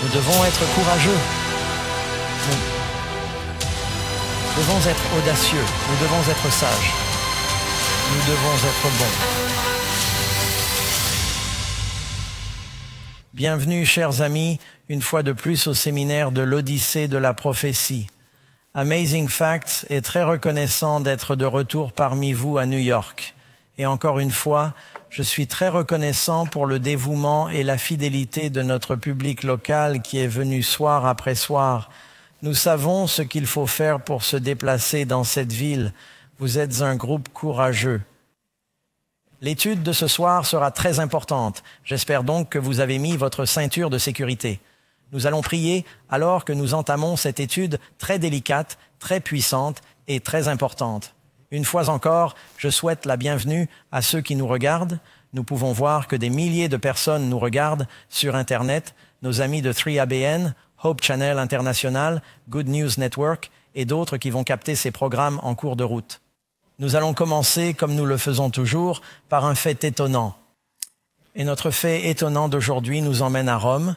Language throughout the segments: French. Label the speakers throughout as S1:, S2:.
S1: Nous devons être courageux. Nous devons être audacieux. Nous devons être sages. Nous devons être bons. Bienvenue, chers amis, une fois de plus au séminaire de l'Odyssée de la prophétie. Amazing Facts est très reconnaissant d'être de retour parmi vous à New York. Et encore une fois, je suis très reconnaissant pour le dévouement et la fidélité de notre public local qui est venu soir après soir. Nous savons ce qu'il faut faire pour se déplacer dans cette ville. Vous êtes un groupe courageux. L'étude de ce soir sera très importante. J'espère donc que vous avez mis votre ceinture de sécurité. Nous allons prier alors que nous entamons cette étude très délicate, très puissante et très importante. Une fois encore, je souhaite la bienvenue à ceux qui nous regardent. Nous pouvons voir que des milliers de personnes nous regardent sur Internet, nos amis de 3ABN, Hope Channel International, Good News Network et d'autres qui vont capter ces programmes en cours de route. Nous allons commencer, comme nous le faisons toujours, par un fait étonnant. Et notre fait étonnant d'aujourd'hui nous emmène à Rome.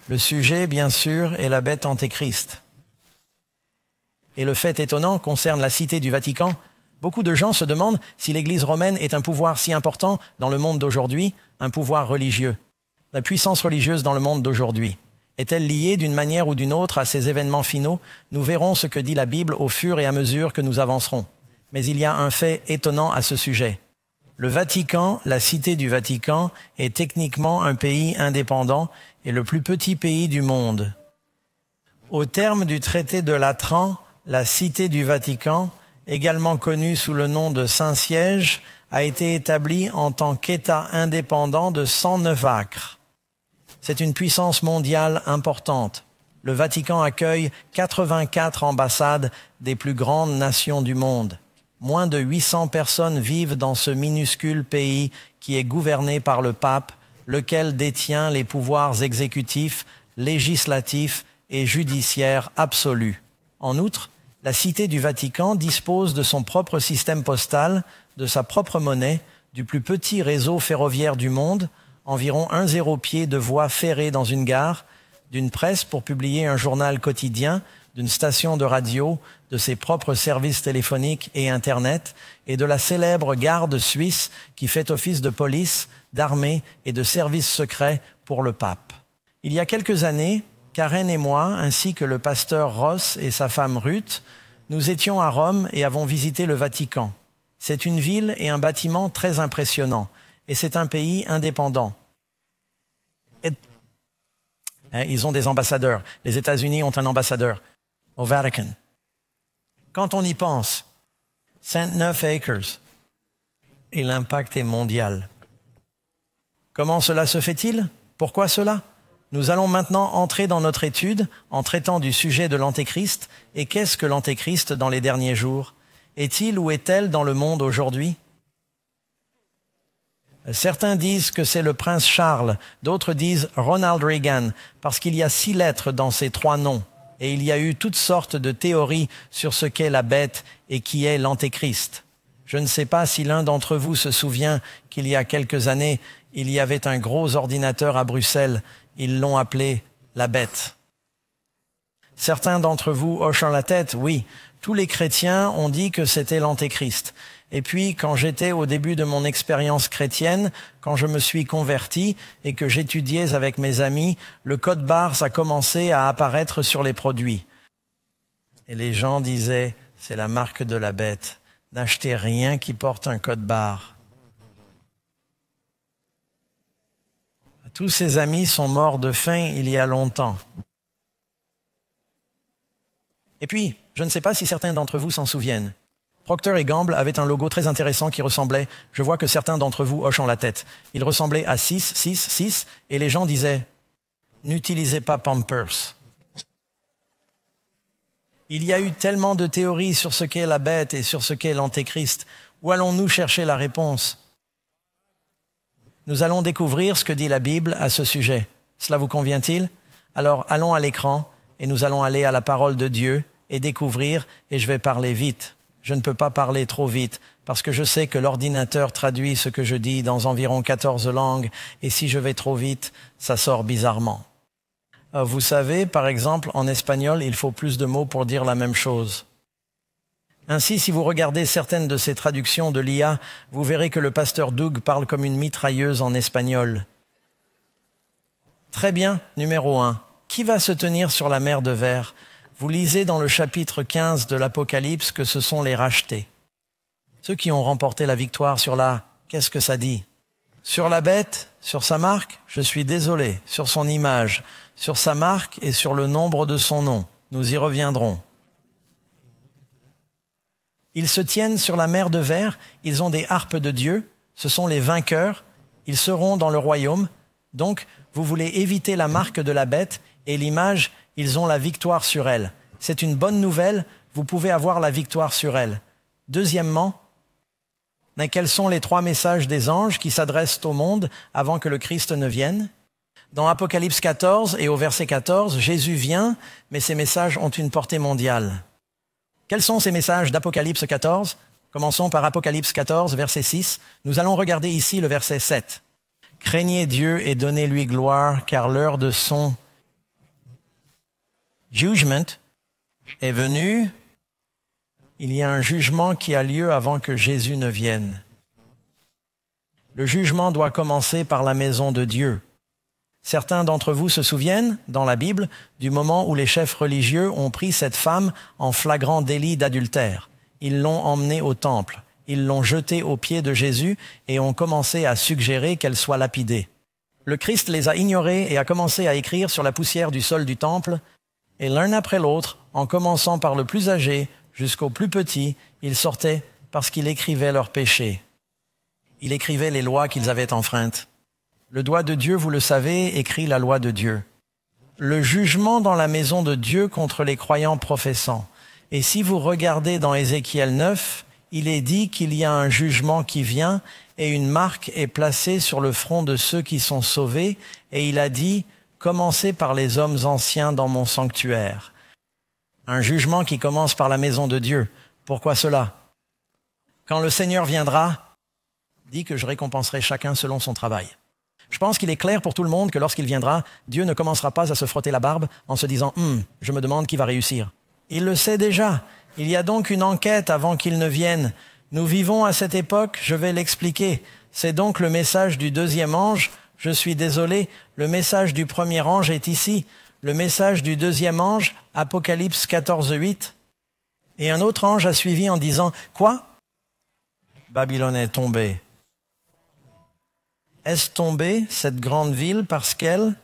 S1: Le sujet, bien sûr, est la bête antéchrist. Et le fait étonnant concerne la cité du Vatican. Beaucoup de gens se demandent si l'Église romaine est un pouvoir si important dans le monde d'aujourd'hui, un pouvoir religieux. La puissance religieuse dans le monde d'aujourd'hui est-elle liée d'une manière ou d'une autre à ces événements finaux? Nous verrons ce que dit la Bible au fur et à mesure que nous avancerons. Mais il y a un fait étonnant à ce sujet. Le Vatican, la cité du Vatican, est techniquement un pays indépendant et le plus petit pays du monde. Au terme du traité de Latran, la cité du Vatican, également connue sous le nom de Saint-Siège, a été établie en tant qu'État indépendant de 109 acres. C'est une puissance mondiale importante. Le Vatican accueille 84 ambassades des plus grandes nations du monde. Moins de 800 personnes vivent dans ce minuscule pays qui est gouverné par le pape, lequel détient les pouvoirs exécutifs, législatifs et judiciaires absolus. En outre, la Cité du Vatican dispose de son propre système postal, de sa propre monnaie, du plus petit réseau ferroviaire du monde, environ 1 pied de voie ferrée dans une gare, d'une presse pour publier un journal quotidien, d'une station de radio, de ses propres services téléphoniques et Internet, et de la célèbre garde suisse qui fait office de police, d'armée et de service secret pour le pape. Il y a quelques années, Karen et moi, ainsi que le pasteur Ross et sa femme Ruth, nous étions à Rome et avons visité le Vatican. C'est une ville et un bâtiment très impressionnants, et c'est un pays indépendant. Ils ont des ambassadeurs. Les États-Unis ont un ambassadeur au Vatican. Quand on y pense, 109 acres, et l'impact est mondial. Comment cela se fait-il? Pourquoi cela? Nous allons maintenant entrer dans notre étude en traitant du sujet de l'Antéchrist. Et qu'est-ce que l'Antéchrist dans les derniers jours? Est-il ou est-elle dans le monde aujourd'hui? Certains disent que c'est le prince Charles, d'autres disent Ronald Reagan, parce qu'il y a 6 lettres dans ces 3 noms. Et il y a eu toutes sortes de théories sur ce qu'est la bête et qui est l'Antéchrist. Je ne sais pas si l'un d'entre vous se souvient qu'il y a quelques années, il y avait un gros ordinateur à Bruxelles. Ils l'ont appelé la bête. Certains d'entre vous hochant la tête, oui, tous les chrétiens ont dit que c'était l'Antéchrist. Et puis, quand j'étais au début de mon expérience chrétienne, quand je me suis converti et que j'étudiais avec mes amis, le code barre a commencé à apparaître sur les produits. Et les gens disaient, c'est la marque de la bête. N'achetez rien qui porte un code barre. Tous ces amis sont morts de faim il y a longtemps. Et puis, je ne sais pas si certains d'entre vous s'en souviennent. Procter & Gamble avait un logo très intéressant qui ressemblait, je vois que certains d'entre vous hochent la tête, il ressemblait à 6, 6, 6, et les gens disaient « N'utilisez pas Pampers ». Il y a eu tellement de théories sur ce qu'est la bête et sur ce qu'est l'Antéchrist. Où allons-nous chercher la réponse? Nous allons découvrir ce que dit la Bible à ce sujet. Cela vous convient-il? Alors allons à l'écran et nous allons aller à la parole de Dieu et découvrir, et je vais parler vite. Je ne peux pas parler trop vite parce que je sais que l'ordinateur traduit ce que je dis dans environ 14 langues et si je vais trop vite, ça sort bizarrement. Vous savez, par exemple, en espagnol, il faut plus de mots pour dire la même chose. Ainsi, si vous regardez certaines de ces traductions de l'IA, vous verrez que le pasteur Doug parle comme une mitrailleuse en espagnol. Très bien, numéro 1. Qui va se tenir sur la mer de verre? Vous lisez dans le chapitre 15 de l'Apocalypse que ce sont les rachetés. Ceux qui ont remporté la victoire sur la... Qu'est-ce que ça dit? Sur la bête, sur sa marque, je suis désolé, sur son image, sur sa marque et sur le nombre de son nom. Nous y reviendrons. Ils se tiennent sur la mer de verre, ils ont des harpes de Dieu, ce sont les vainqueurs, ils seront dans le royaume. Donc, vous voulez éviter la marque de la bête et l'image, ils ont la victoire sur elle. C'est une bonne nouvelle, vous pouvez avoir la victoire sur elle. Deuxièmement, mais quels sont les 3 messages des anges qui s'adressent au monde avant que le Christ ne vienne? Dans Apocalypse 14 et au verset 14, Jésus vient, mais ces messages ont une portée mondiale. Quels sont ces messages d'Apocalypse 14? Commençons par Apocalypse 14, verset 6. Nous allons regarder ici le verset 7. « Craignez Dieu et donnez-lui gloire, car l'heure de son jugement est venue. » Il y a un jugement qui a lieu avant que Jésus ne vienne. Le jugement doit commencer par la maison de Dieu. Certains d'entre vous se souviennent, dans la Bible, du moment où les chefs religieux ont pris cette femme en flagrant délit d'adultère. Ils l'ont emmenée au temple, ils l'ont jetée aux pieds de Jésus et ont commencé à suggérer qu'elle soit lapidée. Le Christ les a ignorés et a commencé à écrire sur la poussière du sol du temple, et l'un après l'autre, en commençant par le plus âgé jusqu'au plus petit, ils sortaient parce qu'il écrivait leurs péchés. Il écrivait les lois qu'ils avaient enfreintes. Le doigt de Dieu, vous le savez, écrit la loi de Dieu. Le jugement dans la maison de Dieu contre les croyants professants. Et si vous regardez dans Ézéchiel 9, il est dit qu'il y a un jugement qui vient et une marque est placée sur le front de ceux qui sont sauvés. Et il a dit, commencez par les hommes anciens dans mon sanctuaire. Un jugement qui commence par la maison de Dieu. Pourquoi cela? Quand le Seigneur viendra, dit que je récompenserai chacun selon son travail. Je pense qu'il est clair pour tout le monde que lorsqu'il viendra, Dieu ne commencera pas à se frotter la barbe en se disant « je me demande qui va réussir ». Il le sait déjà. Il y a donc une enquête avant qu'il ne vienne. Nous vivons à cette époque, je vais l'expliquer. C'est donc le message du deuxième ange. Je suis désolé, le message du premier ange est ici. Le message du deuxième ange, Apocalypse 14, 8. Et un autre ange a suivi en disant « Quoi? Babylone est tombée. » Est-ce tombée, cette grande ville, parce qu'elle...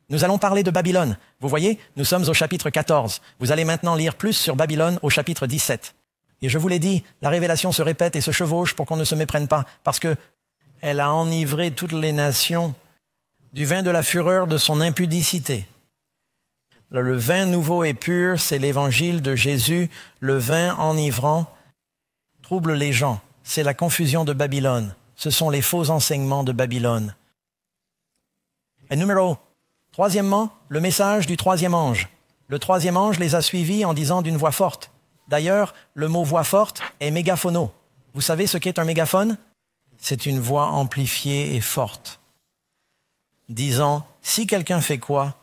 S1: Nous allons parler de Babylone. Vous voyez, nous sommes au chapitre 14. Vous allez maintenant lire plus sur Babylone au chapitre 17. Et je vous l'ai dit, la révélation se répète et se chevauche pour qu'on ne se méprenne pas, parce que elle a enivré toutes les nations du vin de la fureur de son impudicité. Le vin nouveau et pur, c'est l'évangile de Jésus. Le vin enivrant trouble les gens. C'est la confusion de Babylone. Ce sont les faux enseignements de Babylone. Et troisièmement, le message du troisième ange. Le troisième ange les a suivis en disant d'une voix forte. D'ailleurs, le mot voix forte est mégaphono. Vous savez ce qu'est un mégaphone? C'est une voix amplifiée et forte, disant, si quelqu'un fait quoi?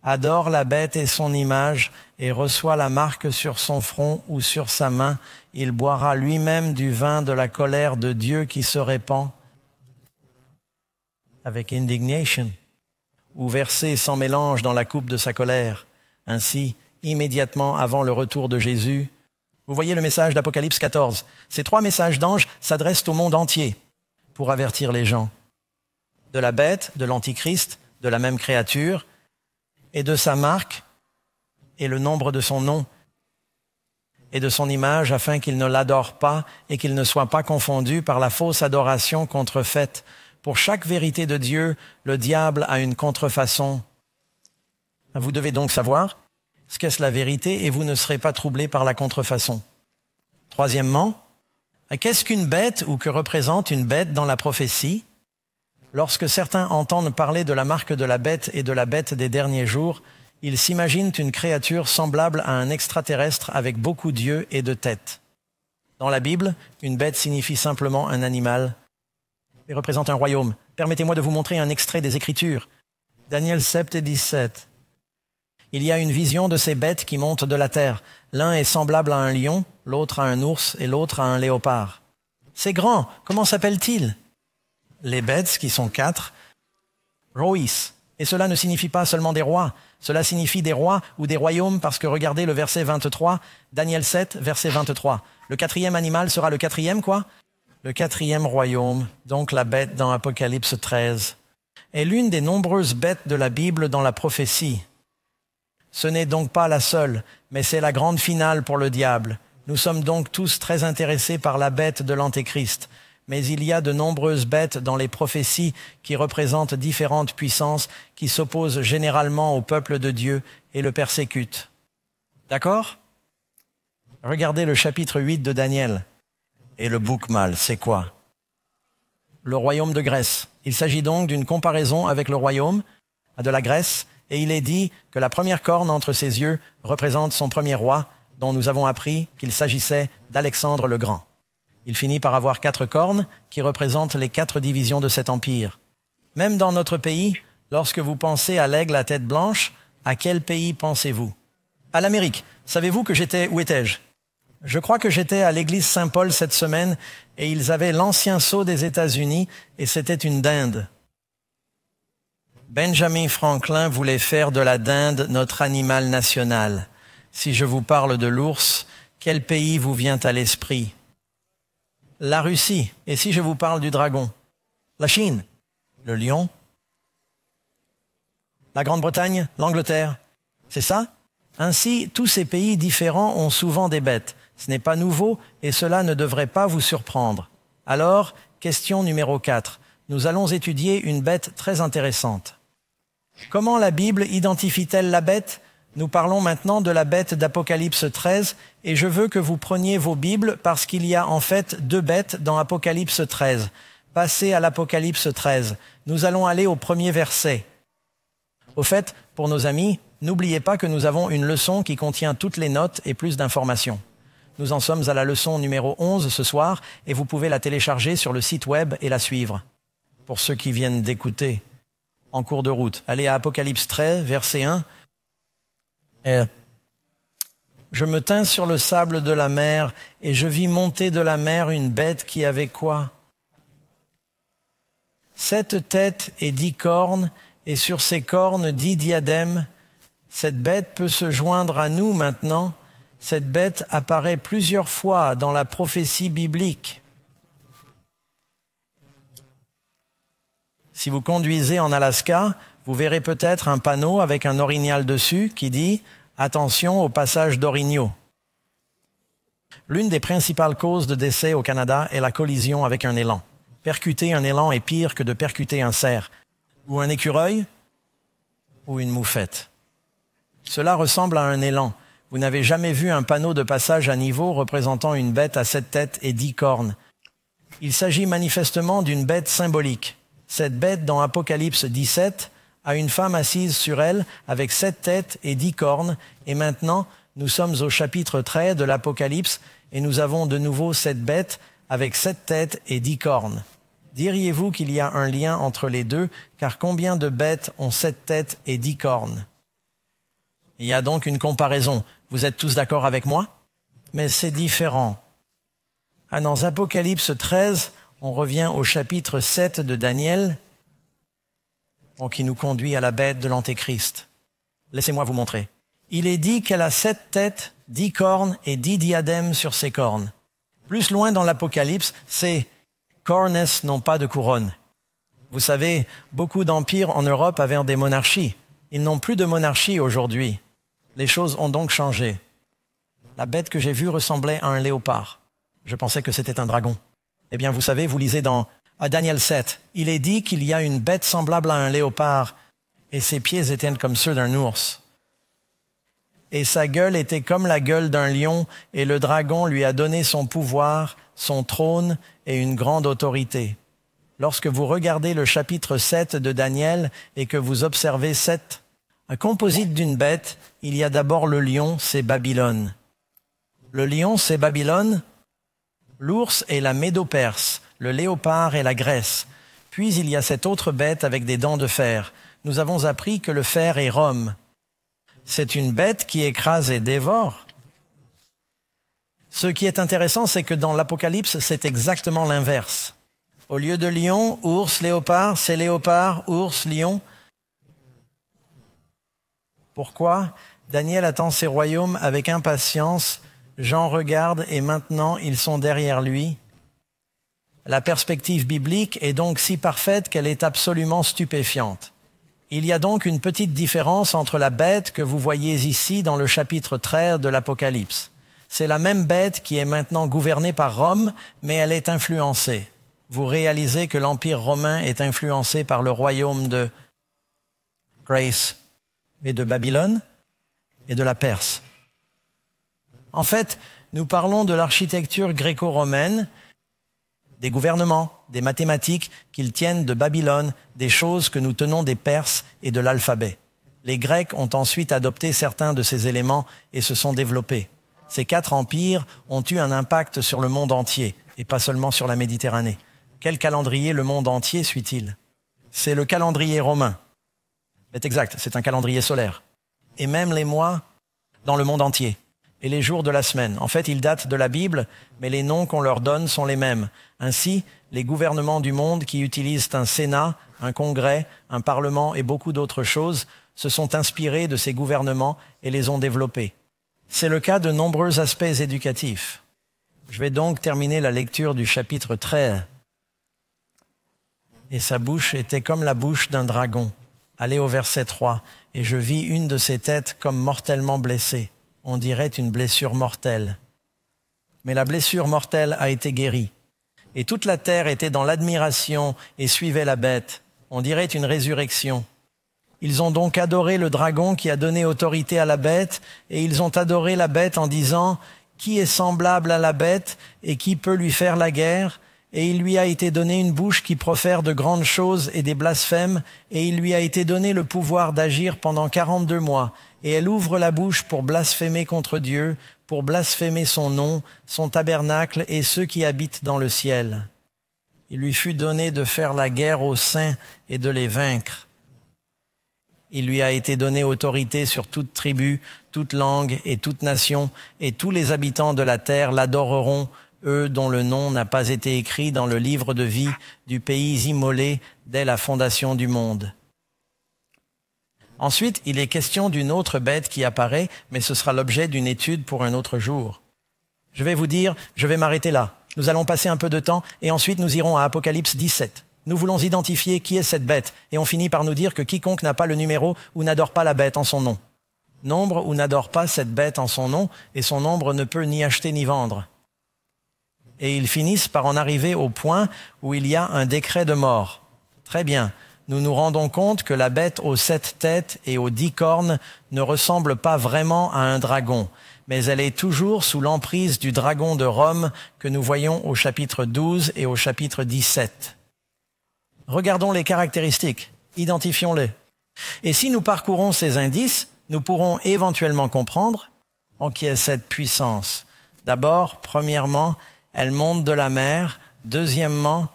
S1: Adore la bête et son image et reçoit la marque sur son front ou sur sa main, il boira lui-même du vin de la colère de Dieu qui se répand avec indignation, ou versé sans mélange dans la coupe de sa colère. Ainsi, immédiatement avant le retour de Jésus, vous voyez le message d'Apocalypse 14. Ces 3 messages d'anges s'adressent au monde entier pour avertir les gens de la bête, de l'antichrist, de la même créature, et de sa marque et le nombre de son nom et de son image, afin qu'il ne l'adore pas et qu'il ne soit pas confondu par la fausse adoration contrefaite. Pour chaque vérité de Dieu, le diable a une contrefaçon. Vous devez donc savoir ce qu'est la vérité et vous ne serez pas troublés par la contrefaçon. Troisièmement, qu'est-ce qu'une bête ou que représente une bête dans la prophétie? Lorsque certains entendent parler de la marque de la bête et de la bête des derniers jours, ils s'imaginent une créature semblable à un extraterrestre avec beaucoup d'yeux et de têtes. Dans la Bible, une bête signifie simplement un animal et représente un royaume. Permettez-moi de vous montrer un extrait des Écritures. Daniel 7 et 17. Il y a une vision de ces bêtes qui montent de la terre. L'un est semblable à un lion, l'autre à un ours et l'autre à un léopard. C'est grand, comment s'appellent-ils? Les bêtes, qui sont 4, Rois. Et cela ne signifie pas seulement des rois, cela signifie des rois ou des royaumes, parce que regardez le verset 23, Daniel 7, verset 23. Le 4e animal sera le 4e quoi? Le 4e royaume, donc la bête dans Apocalypse 13, est l'une des nombreuses bêtes de la Bible dans la prophétie. Ce n'est donc pas la seule, mais c'est la grande finale pour le diable. Nous sommes donc tous très intéressés par la bête de l'Antéchrist. Mais il y a de nombreuses bêtes dans les prophéties qui représentent différentes puissances qui s'opposent généralement au peuple de Dieu et le persécutent. D'accord? Regardez le chapitre 8 de Daniel. Et le bouc mâle, c'est quoi? Le royaume de Grèce. Il s'agit donc d'une comparaison avec le royaume de la Grèce, et il est dit que la première corne entre ses yeux représente son premier roi, dont nous avons appris qu'il s'agissait d'Alexandre le Grand. Il finit par avoir 4 cornes qui représentent les 4 divisions de cet empire. Même dans notre pays, lorsque vous pensez à l'aigle à tête blanche, à quel pays pensez-vous? À l'Amérique. Savez-vous que où étais-je? Je crois que j'étais à l'église Saint-Paul cette semaine et ils avaient l'ancien sceau des États-Unis et c'était une dinde. Benjamin Franklin voulait faire de la dinde notre animal national. Si je vous parle de l'ours, quel pays vous vient à l'esprit? La Russie. Et si je vous parle du dragon? La Chine. Le lion. La Grande-Bretagne, l'Angleterre. C'est ça? Ainsi, tous ces pays différents ont souvent des bêtes. Ce n'est pas nouveau et cela ne devrait pas vous surprendre. Alors, question numéro 4. Nous allons étudier une bête très intéressante. Comment la Bible identifie-t-elle la bête? Nous parlons maintenant de la bête d'Apocalypse 13 et je veux que vous preniez vos Bibles parce qu'il y a en fait 2 bêtes dans Apocalypse 13. Passez à l'Apocalypse 13. Nous allons aller au premier verset. Au fait, pour nos amis, n'oubliez pas que nous avons une leçon qui contient toutes les notes et plus d'informations. Nous en sommes à la leçon numéro 11 ce soir et vous pouvez la télécharger sur le site web et la suivre. Pour ceux qui viennent d'écouter en cours de route, allez à Apocalypse 13, verset 1. Je me tins sur le sable de la mer et je vis monter de la mer une bête qui avait quoi? 7 têtes et 10 cornes et sur ces cornes 10 diadèmes. Cette bête peut se joindre à nous maintenant. Cette bête apparaît plusieurs fois dans la prophétie biblique. Si vous conduisez en Alaska, vous verrez peut-être un panneau avec un orignal dessus qui dit « Attention au passage d'orignaux ». L'une des principales causes de décès au Canada est la collision avec un élan. Percuter un élan est pire que de percuter un cerf, ou un écureuil, ou une moufette. Cela ressemble à un élan. Vous n'avez jamais vu un panneau de passage à niveau représentant une bête à 7 têtes et 10 cornes. Il s'agit manifestement d'une bête symbolique. Cette bête dans Apocalypse 17 a une femme assise sur elle avec 7 têtes et 10 cornes. Et maintenant, nous sommes au chapitre 13 de l'Apocalypse et nous avons de nouveau cette bête avec 7 têtes et 10 cornes. Diriez-vous qu'il y a un lien entre les deux, car combien de bêtes ont 7 têtes et 10 cornes? Il y a donc une comparaison. Vous êtes tous d'accord avec moi? Mais c'est différent. Dans Apocalypse 13, on revient au chapitre 7 de Daniel, qui nous conduit à la bête de l'Antéchrist. Laissez-moi vous montrer. Il est dit qu'elle a 7 têtes, 10 cornes et 10 diadèmes sur ses cornes. Plus loin dans l'Apocalypse, c'est « cornes n'ont pas de couronne ». Vous savez, beaucoup d'empires en Europe avaient des monarchies. Ils n'ont plus de monarchie aujourd'hui. Les choses ont donc changé. La bête que j'ai vue ressemblait à un léopard. Je pensais que c'était un dragon. Eh bien, vous savez, vous lisez dans Daniel 7. Il est dit qu'il y a une bête semblable à un léopard et ses pieds étaient comme ceux d'un ours. Et sa gueule était comme la gueule d'un lion et le dragon lui a donné son pouvoir, son trône et une grande autorité. Lorsque vous regardez le chapitre 7 de Daniel et que vous observez un composite d'une bête, il y a d'abord le lion, c'est Babylone. Le lion, c'est Babylone. L'ours est la Médo-Perse. Le léopard est la Grèce. Puis il y a cette autre bête avec des dents de fer. nous avons appris que le fer est Rome. C'est une bête qui écrase et dévore. Ce qui est intéressant, c'est que dans l'Apocalypse, c'est exactement l'inverse. Au lieu de lion, ours, léopard, c'est léopard, ours, lion. Pourquoi? Daniel attend ses royaumes avec impatience. Jean regarde et maintenant ils sont derrière lui. La perspective biblique est donc si parfaite qu'elle est absolument stupéfiante. Il y a donc une petite différence entre la bête que vous voyez ici dans le chapitre 13 de l'Apocalypse. C'est la même bête qui est maintenant gouvernée par Rome, mais elle est influencée. Vous réalisez que l'Empire romain est influencé par le royaume de Grèce et de Babylone et de la Perse. En fait, nous parlons de l'architecture gréco-romaine, des gouvernements, des mathématiques qu'ils tiennent de Babylone, des choses que nous tenons des Perses et de l'alphabet. Les Grecs ont ensuite adopté certains de ces éléments et se sont développés. Ces 4 empires ont eu un impact sur le monde entier, et pas seulement sur la Méditerranée. Quel calendrier le monde entier suit-il? C'est le calendrier romain. C'est exact, c'est un calendrier solaire. Et même les mois dans le monde entier. Et les jours de la semaine. En fait, ils datent de la Bible, mais les noms qu'on leur donne sont les mêmes. Ainsi, les gouvernements du monde qui utilisent un Sénat, un Congrès, un Parlement et beaucoup d'autres choses se sont inspirés de ces gouvernements et les ont développés. C'est le cas de nombreux aspects éducatifs. Je vais donc terminer la lecture du chapitre 13. Et sa bouche était comme la bouche d'un dragon. Allez au verset 3. Et je vis une de ses têtes comme mortellement blessée. On dirait une blessure mortelle. Mais la blessure mortelle a été guérie. Et toute la terre était dans l'admiration et suivait la bête. On dirait une résurrection. Ils ont donc adoré le dragon qui a donné autorité à la bête, et ils ont adoré la bête en disant « Qui est semblable à la bête et qui peut lui faire la guerre ?» Et il lui a été donné une bouche qui profère de grandes choses et des blasphèmes, et il lui a été donné le pouvoir d'agir pendant 42 mois. Et elle ouvre la bouche pour blasphémer contre Dieu, pour blasphémer son nom, son tabernacle et ceux qui habitent dans le ciel. Il lui fut donné de faire la guerre aux saints et de les vaincre. Il lui a été donné autorité sur toute tribu, toute langue et toute nation, et tous les habitants de la terre l'adoreront, eux dont le nom n'a pas été écrit dans le livre de vie du pays immolé dès la fondation du monde. Ensuite, il est question d'une autre bête qui apparaît, mais ce sera l'objet d'une étude pour un autre jour. Je vais vous dire, je vais m'arrêter là. Nous allons passer un peu de temps et ensuite nous irons à Apocalypse 17. Nous voulons identifier qui est cette bête et on finit par nous dire que quiconque n'a pas le numéro ou n'adore pas la bête en son nom. Nombre ou n'adore pas cette bête en son nom et son nombre ne peut ni acheter ni vendre. Et ils finissent par en arriver au point où il y a un décret de mort. Très bien. Nous nous rendons compte que la bête aux 7 têtes et aux 10 cornes ne ressemble pas vraiment à un dragon, mais elle est toujours sous l'emprise du dragon de Rome que nous voyons au chapitre 12 et au chapitre 17. Regardons les caractéristiques, identifions-les. Et si nous parcourons ces indices, nous pourrons éventuellement comprendre en qui est cette puissance. D'abord, premièrement, elle monte de la mer. Deuxièmement,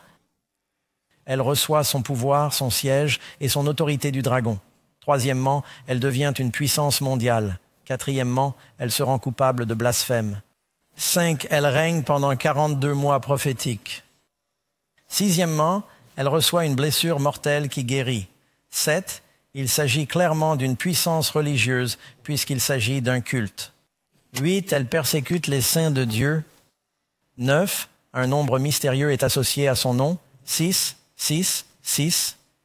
S1: elle reçoit son pouvoir, son siège et son autorité du dragon. Troisièmement, elle devient une puissance mondiale. Quatrièmement, elle se rend coupable de blasphème. 5, elle règne pendant 42 mois prophétiques. Sixièmement, elle reçoit une blessure mortelle qui guérit. 7, il s'agit clairement d'une puissance religieuse puisqu'il s'agit d'un culte. 8, elle persécute les saints de Dieu. 9, un nombre mystérieux est associé à son nom. 6,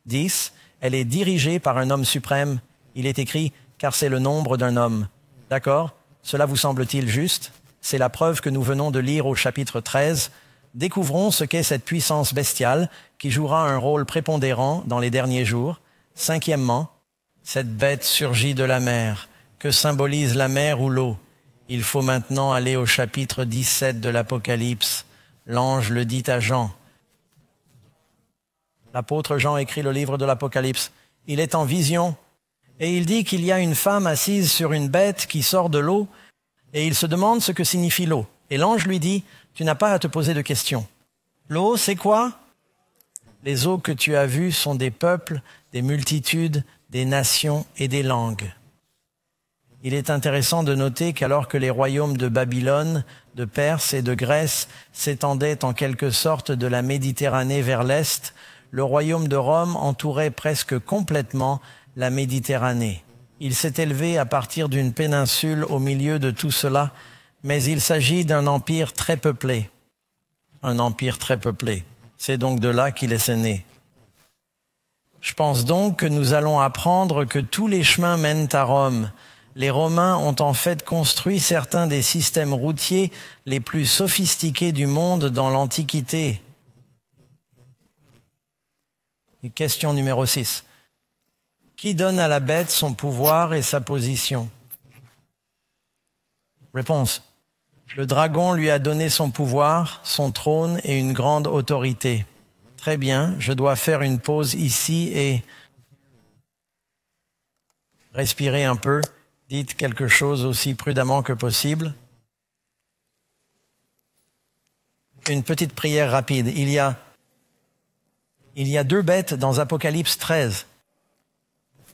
S1: 10, elle est dirigée par un homme suprême. Il est écrit « car c'est le nombre d'un homme ». D'accord? Cela vous semble-t-il juste? C'est la preuve que nous venons de lire au chapitre 13. Découvrons ce qu'est cette puissance bestiale qui jouera un rôle prépondérant dans les derniers jours. Cinquièmement, cette bête surgit de la mer. Que symbolise la mer ou l'eau? Il faut maintenant aller au chapitre 17 de l'Apocalypse. L'ange le dit à Jean. L'apôtre Jean écrit le livre de l'Apocalypse. Il est en vision et il dit qu'il y a une femme assise sur une bête qui sort de l'eau et il se demande ce que signifie l'eau. Et l'ange lui dit, tu n'as pas à te poser de questions. L'eau, c'est quoi? Les eaux que tu as vues sont des peuples, des multitudes, des nations et des langues. Il est intéressant de noter qu'alors que les royaumes de Babylone, de Perse et de Grèce s'étendaient en quelque sorte de la Méditerranée vers l'est, le royaume de Rome entourait presque complètement la Méditerranée. Il s'est élevé à partir d'une péninsule au milieu de tout cela, mais il s'agit d'un empire très peuplé. Un empire très peuplé. C'est donc de là qu'il est né. Je pense donc que nous allons apprendre que tous les chemins mènent à Rome. Les Romains ont en fait construit certains des systèmes routiers les plus sophistiqués du monde dans l'Antiquité. Et question numéro 6. Qui donne à la bête son pouvoir et sa position? Réponse. Le dragon lui a donné son pouvoir, son trône et une grande autorité. Très bien, je dois faire une pause ici et respirer un peu. Dites quelque chose aussi prudemment que possible. Une petite prière rapide. Il y a 2 bêtes dans Apocalypse 13.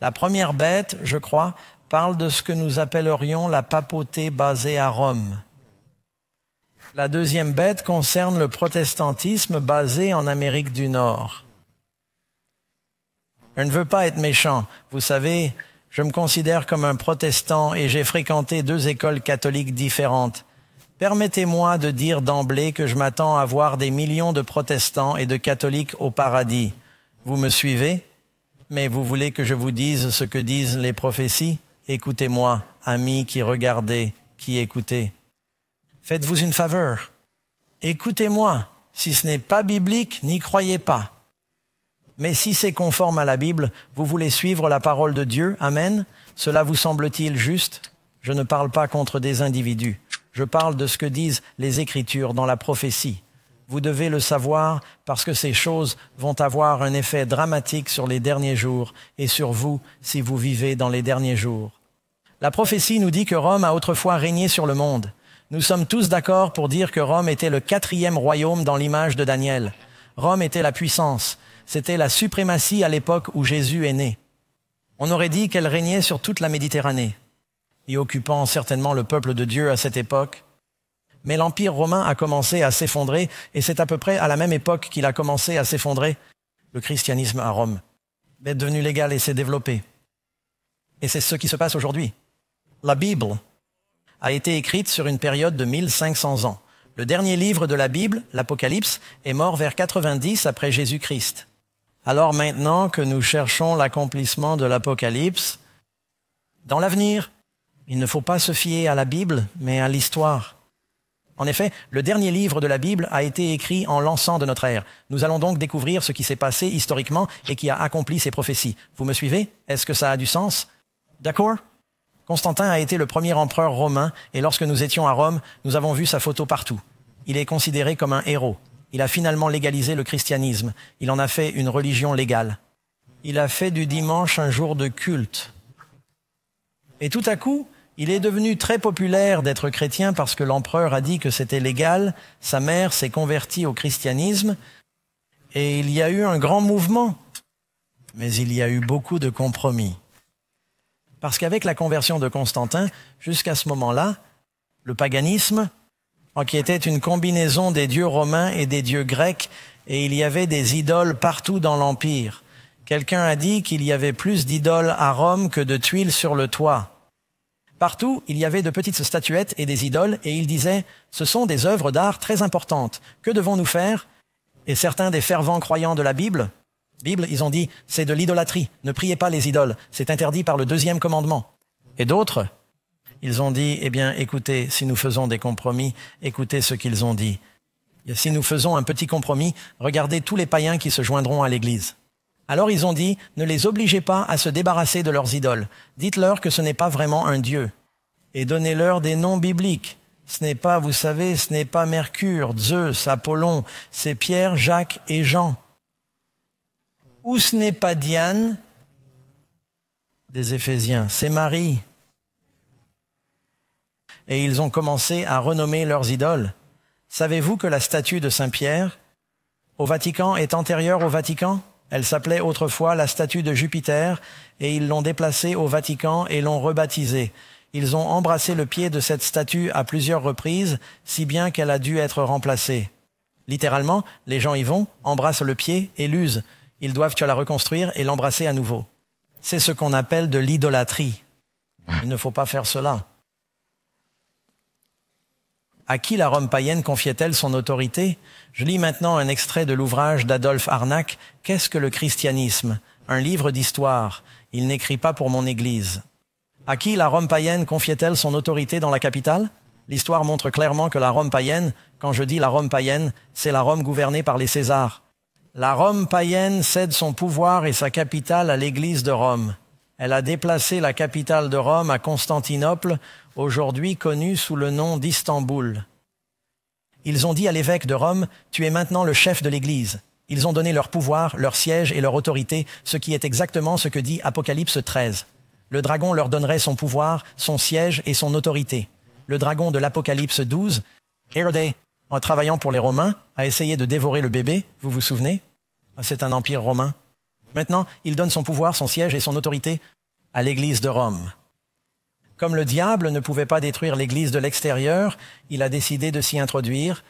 S1: La première bête, je crois, parle de ce que nous appellerions la papauté basée à Rome. La deuxième bête concerne le protestantisme basé en Amérique du Nord. Je ne veux pas être méchant. Vous savez, je me considère comme un protestant et j'ai fréquenté 2 écoles catholiques différentes. Permettez-moi de dire d'emblée que je m'attends à voir des millions de protestants et de catholiques au paradis. Vous me suivez? Mais vous voulez que je vous dise ce que disent les prophéties? Écoutez-moi, amis qui regardez, qui écoutez. Faites-vous une faveur. Écoutez-moi. Si ce n'est pas biblique, n'y croyez pas. Mais si c'est conforme à la Bible, vous voulez suivre la parole de Dieu, amen? Cela vous semble-t-il juste? Je ne parle pas contre des individus. Je parle de ce que disent les Écritures dans la prophétie. Vous devez le savoir parce que ces choses vont avoir un effet dramatique sur les derniers jours et sur vous si vous vivez dans les derniers jours. La prophétie nous dit que Rome a autrefois régné sur le monde. Nous sommes tous d'accord pour dire que Rome était le 4e royaume dans l'image de Daniel. Rome était la puissance. C'était la suprématie à l'époque où Jésus est né. On aurait dit qu'elle régnait sur toute la Méditerranée, y occupant certainement le peuple de Dieu à cette époque. Mais l'Empire romain a commencé à s'effondrer, et c'est à peu près à la même époque qu'il a commencé à s'effondrer. Le christianisme à Rome est devenu légal et s'est développé. Et c'est ce qui se passe aujourd'hui. La Bible a été écrite sur une période de 1500 ans. Le dernier livre de la Bible, l'Apocalypse, est mort vers 90 après Jésus-Christ. Alors maintenant que nous cherchons l'accomplissement de l'Apocalypse, dans l'avenir, il ne faut pas se fier à la Bible, mais à l'histoire. En effet, le dernier livre de la Bible a été écrit en l'an de notre ère. Nous allons donc découvrir ce qui s'est passé historiquement et qui a accompli ces prophéties. Vous me suivez? Est-ce que ça a du sens? D'accord? Constantin a été le premier empereur romain et lorsque nous étions à Rome, nous avons vu sa photo partout. Il est considéré comme un héros. Il a finalement légalisé le christianisme. Il en a fait une religion légale. Il a fait du dimanche un jour de culte. Et tout à coup, il est devenu très populaire d'être chrétien parce que l'empereur a dit que c'était légal. Sa mère s'est convertie au christianisme et il y a eu un grand mouvement. Mais il y a eu beaucoup de compromis. Parce qu'avec la conversion de Constantin, jusqu'à ce moment-là, le paganisme, qui était une combinaison des dieux romains et des dieux grecs, et il y avait des idoles partout dans l'Empire. Quelqu'un a dit qu'il y avait plus d'idoles à Rome que de tuiles sur le toit. Partout, il y avait de petites statuettes et des idoles, et il disait « Ce sont des œuvres d'art très importantes. Que devons-nous faire ?» Et certains des fervents croyants de la Bible, ils ont dit « C'est de l'idolâtrie. Ne priez pas les idoles. C'est interdit par le 2e commandement. » Et d'autres, ils ont dit « Eh bien, écoutez, si nous faisons des compromis, écoutez ce qu'ils ont dit. Si nous faisons un petit compromis, regardez tous les païens qui se joindront à l'Église. » Alors ils ont dit, ne les obligez pas à se débarrasser de leurs idoles. Dites-leur que ce n'est pas vraiment un Dieu. Et donnez-leur des noms bibliques. Ce n'est pas, vous savez, ce n'est pas Mercure, Zeus, Apollon, c'est Pierre, Jacques et Jean. Ou ce n'est pas Diane, des Éphésiens, c'est Marie. Et ils ont commencé à renommer leurs idoles. Savez-vous que la statue de Saint-Pierre au Vatican est antérieure au Vatican? Elle s'appelait autrefois la statue de Jupiter et ils l'ont déplacée au Vatican et l'ont rebaptisée. Ils ont embrassé le pied de cette statue à plusieurs reprises, si bien qu'elle a dû être remplacée. Littéralement, les gens y vont, embrassent le pied et l'usent. Ils doivent la reconstruire et l'embrasser à nouveau. C'est ce qu'on appelle de l'idolâtrie. Il ne faut pas faire cela. À qui la Rome païenne confiait-elle son autorité? Je lis maintenant un extrait de l'ouvrage d'Adolphe Arnac, « Qu'est-ce que le christianisme ?» Un livre d'histoire. Il n'écrit pas pour mon Église. À qui la Rome païenne confiait-elle son autorité dans la capitale? L'histoire montre clairement que la Rome païenne, quand je dis la Rome païenne, c'est la Rome gouvernée par les Césars. La Rome païenne cède son pouvoir et sa capitale à l'Église de Rome. Elle a déplacé la capitale de Rome à Constantinople, aujourd'hui connue sous le nom d'Istanbul. Ils ont dit à l'évêque de Rome, « Tu es maintenant le chef de l'Église ». Ils ont donné leur pouvoir, leur siège et leur autorité, ce qui est exactement ce que dit Apocalypse 13. Le dragon leur donnerait son pouvoir, son siège et son autorité. Le dragon de l'Apocalypse 12, Hérode, en travaillant pour les Romains, a essayé de dévorer le bébé, vous vous souvenez? C'est un empire romain. Maintenant, il donne son pouvoir, son siège et son autorité à l'Église de Rome. Comme le diable ne pouvait pas détruire l'Église de l'extérieur, il a décidé de s'y introduire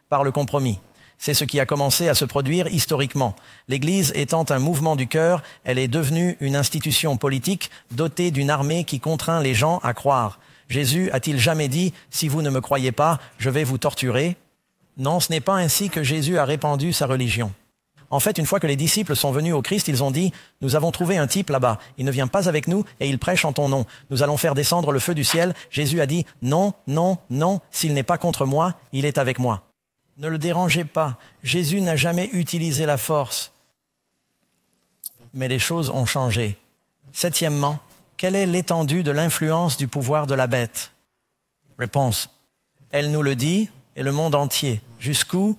S1: par le compromis. C'est ce qui a commencé à se produire historiquement. L'Église étant un mouvement du cœur, elle est devenue une institution politique dotée d'une armée qui contraint les gens à croire. Jésus a-t-il jamais dit « Si vous ne me croyez pas, je vais vous torturer » Non, ce n'est pas ainsi que Jésus a répandu sa religion. En fait, une fois que les disciples sont venus au Christ, ils ont dit « Nous avons trouvé un type là-bas. Il ne vient pas avec nous et il prêche en ton nom. Nous allons faire descendre le feu du ciel. » Jésus a dit « Non, non, non, s'il n'est pas contre moi, il est avec moi. » Ne le dérangez pas. Jésus n'a jamais utilisé la force. Mais les choses ont changé. Septièmement, quelle est l'étendue de l'influence du pouvoir de la bête? Réponse. Elle nous le dit, et le monde entier. Jusqu'où?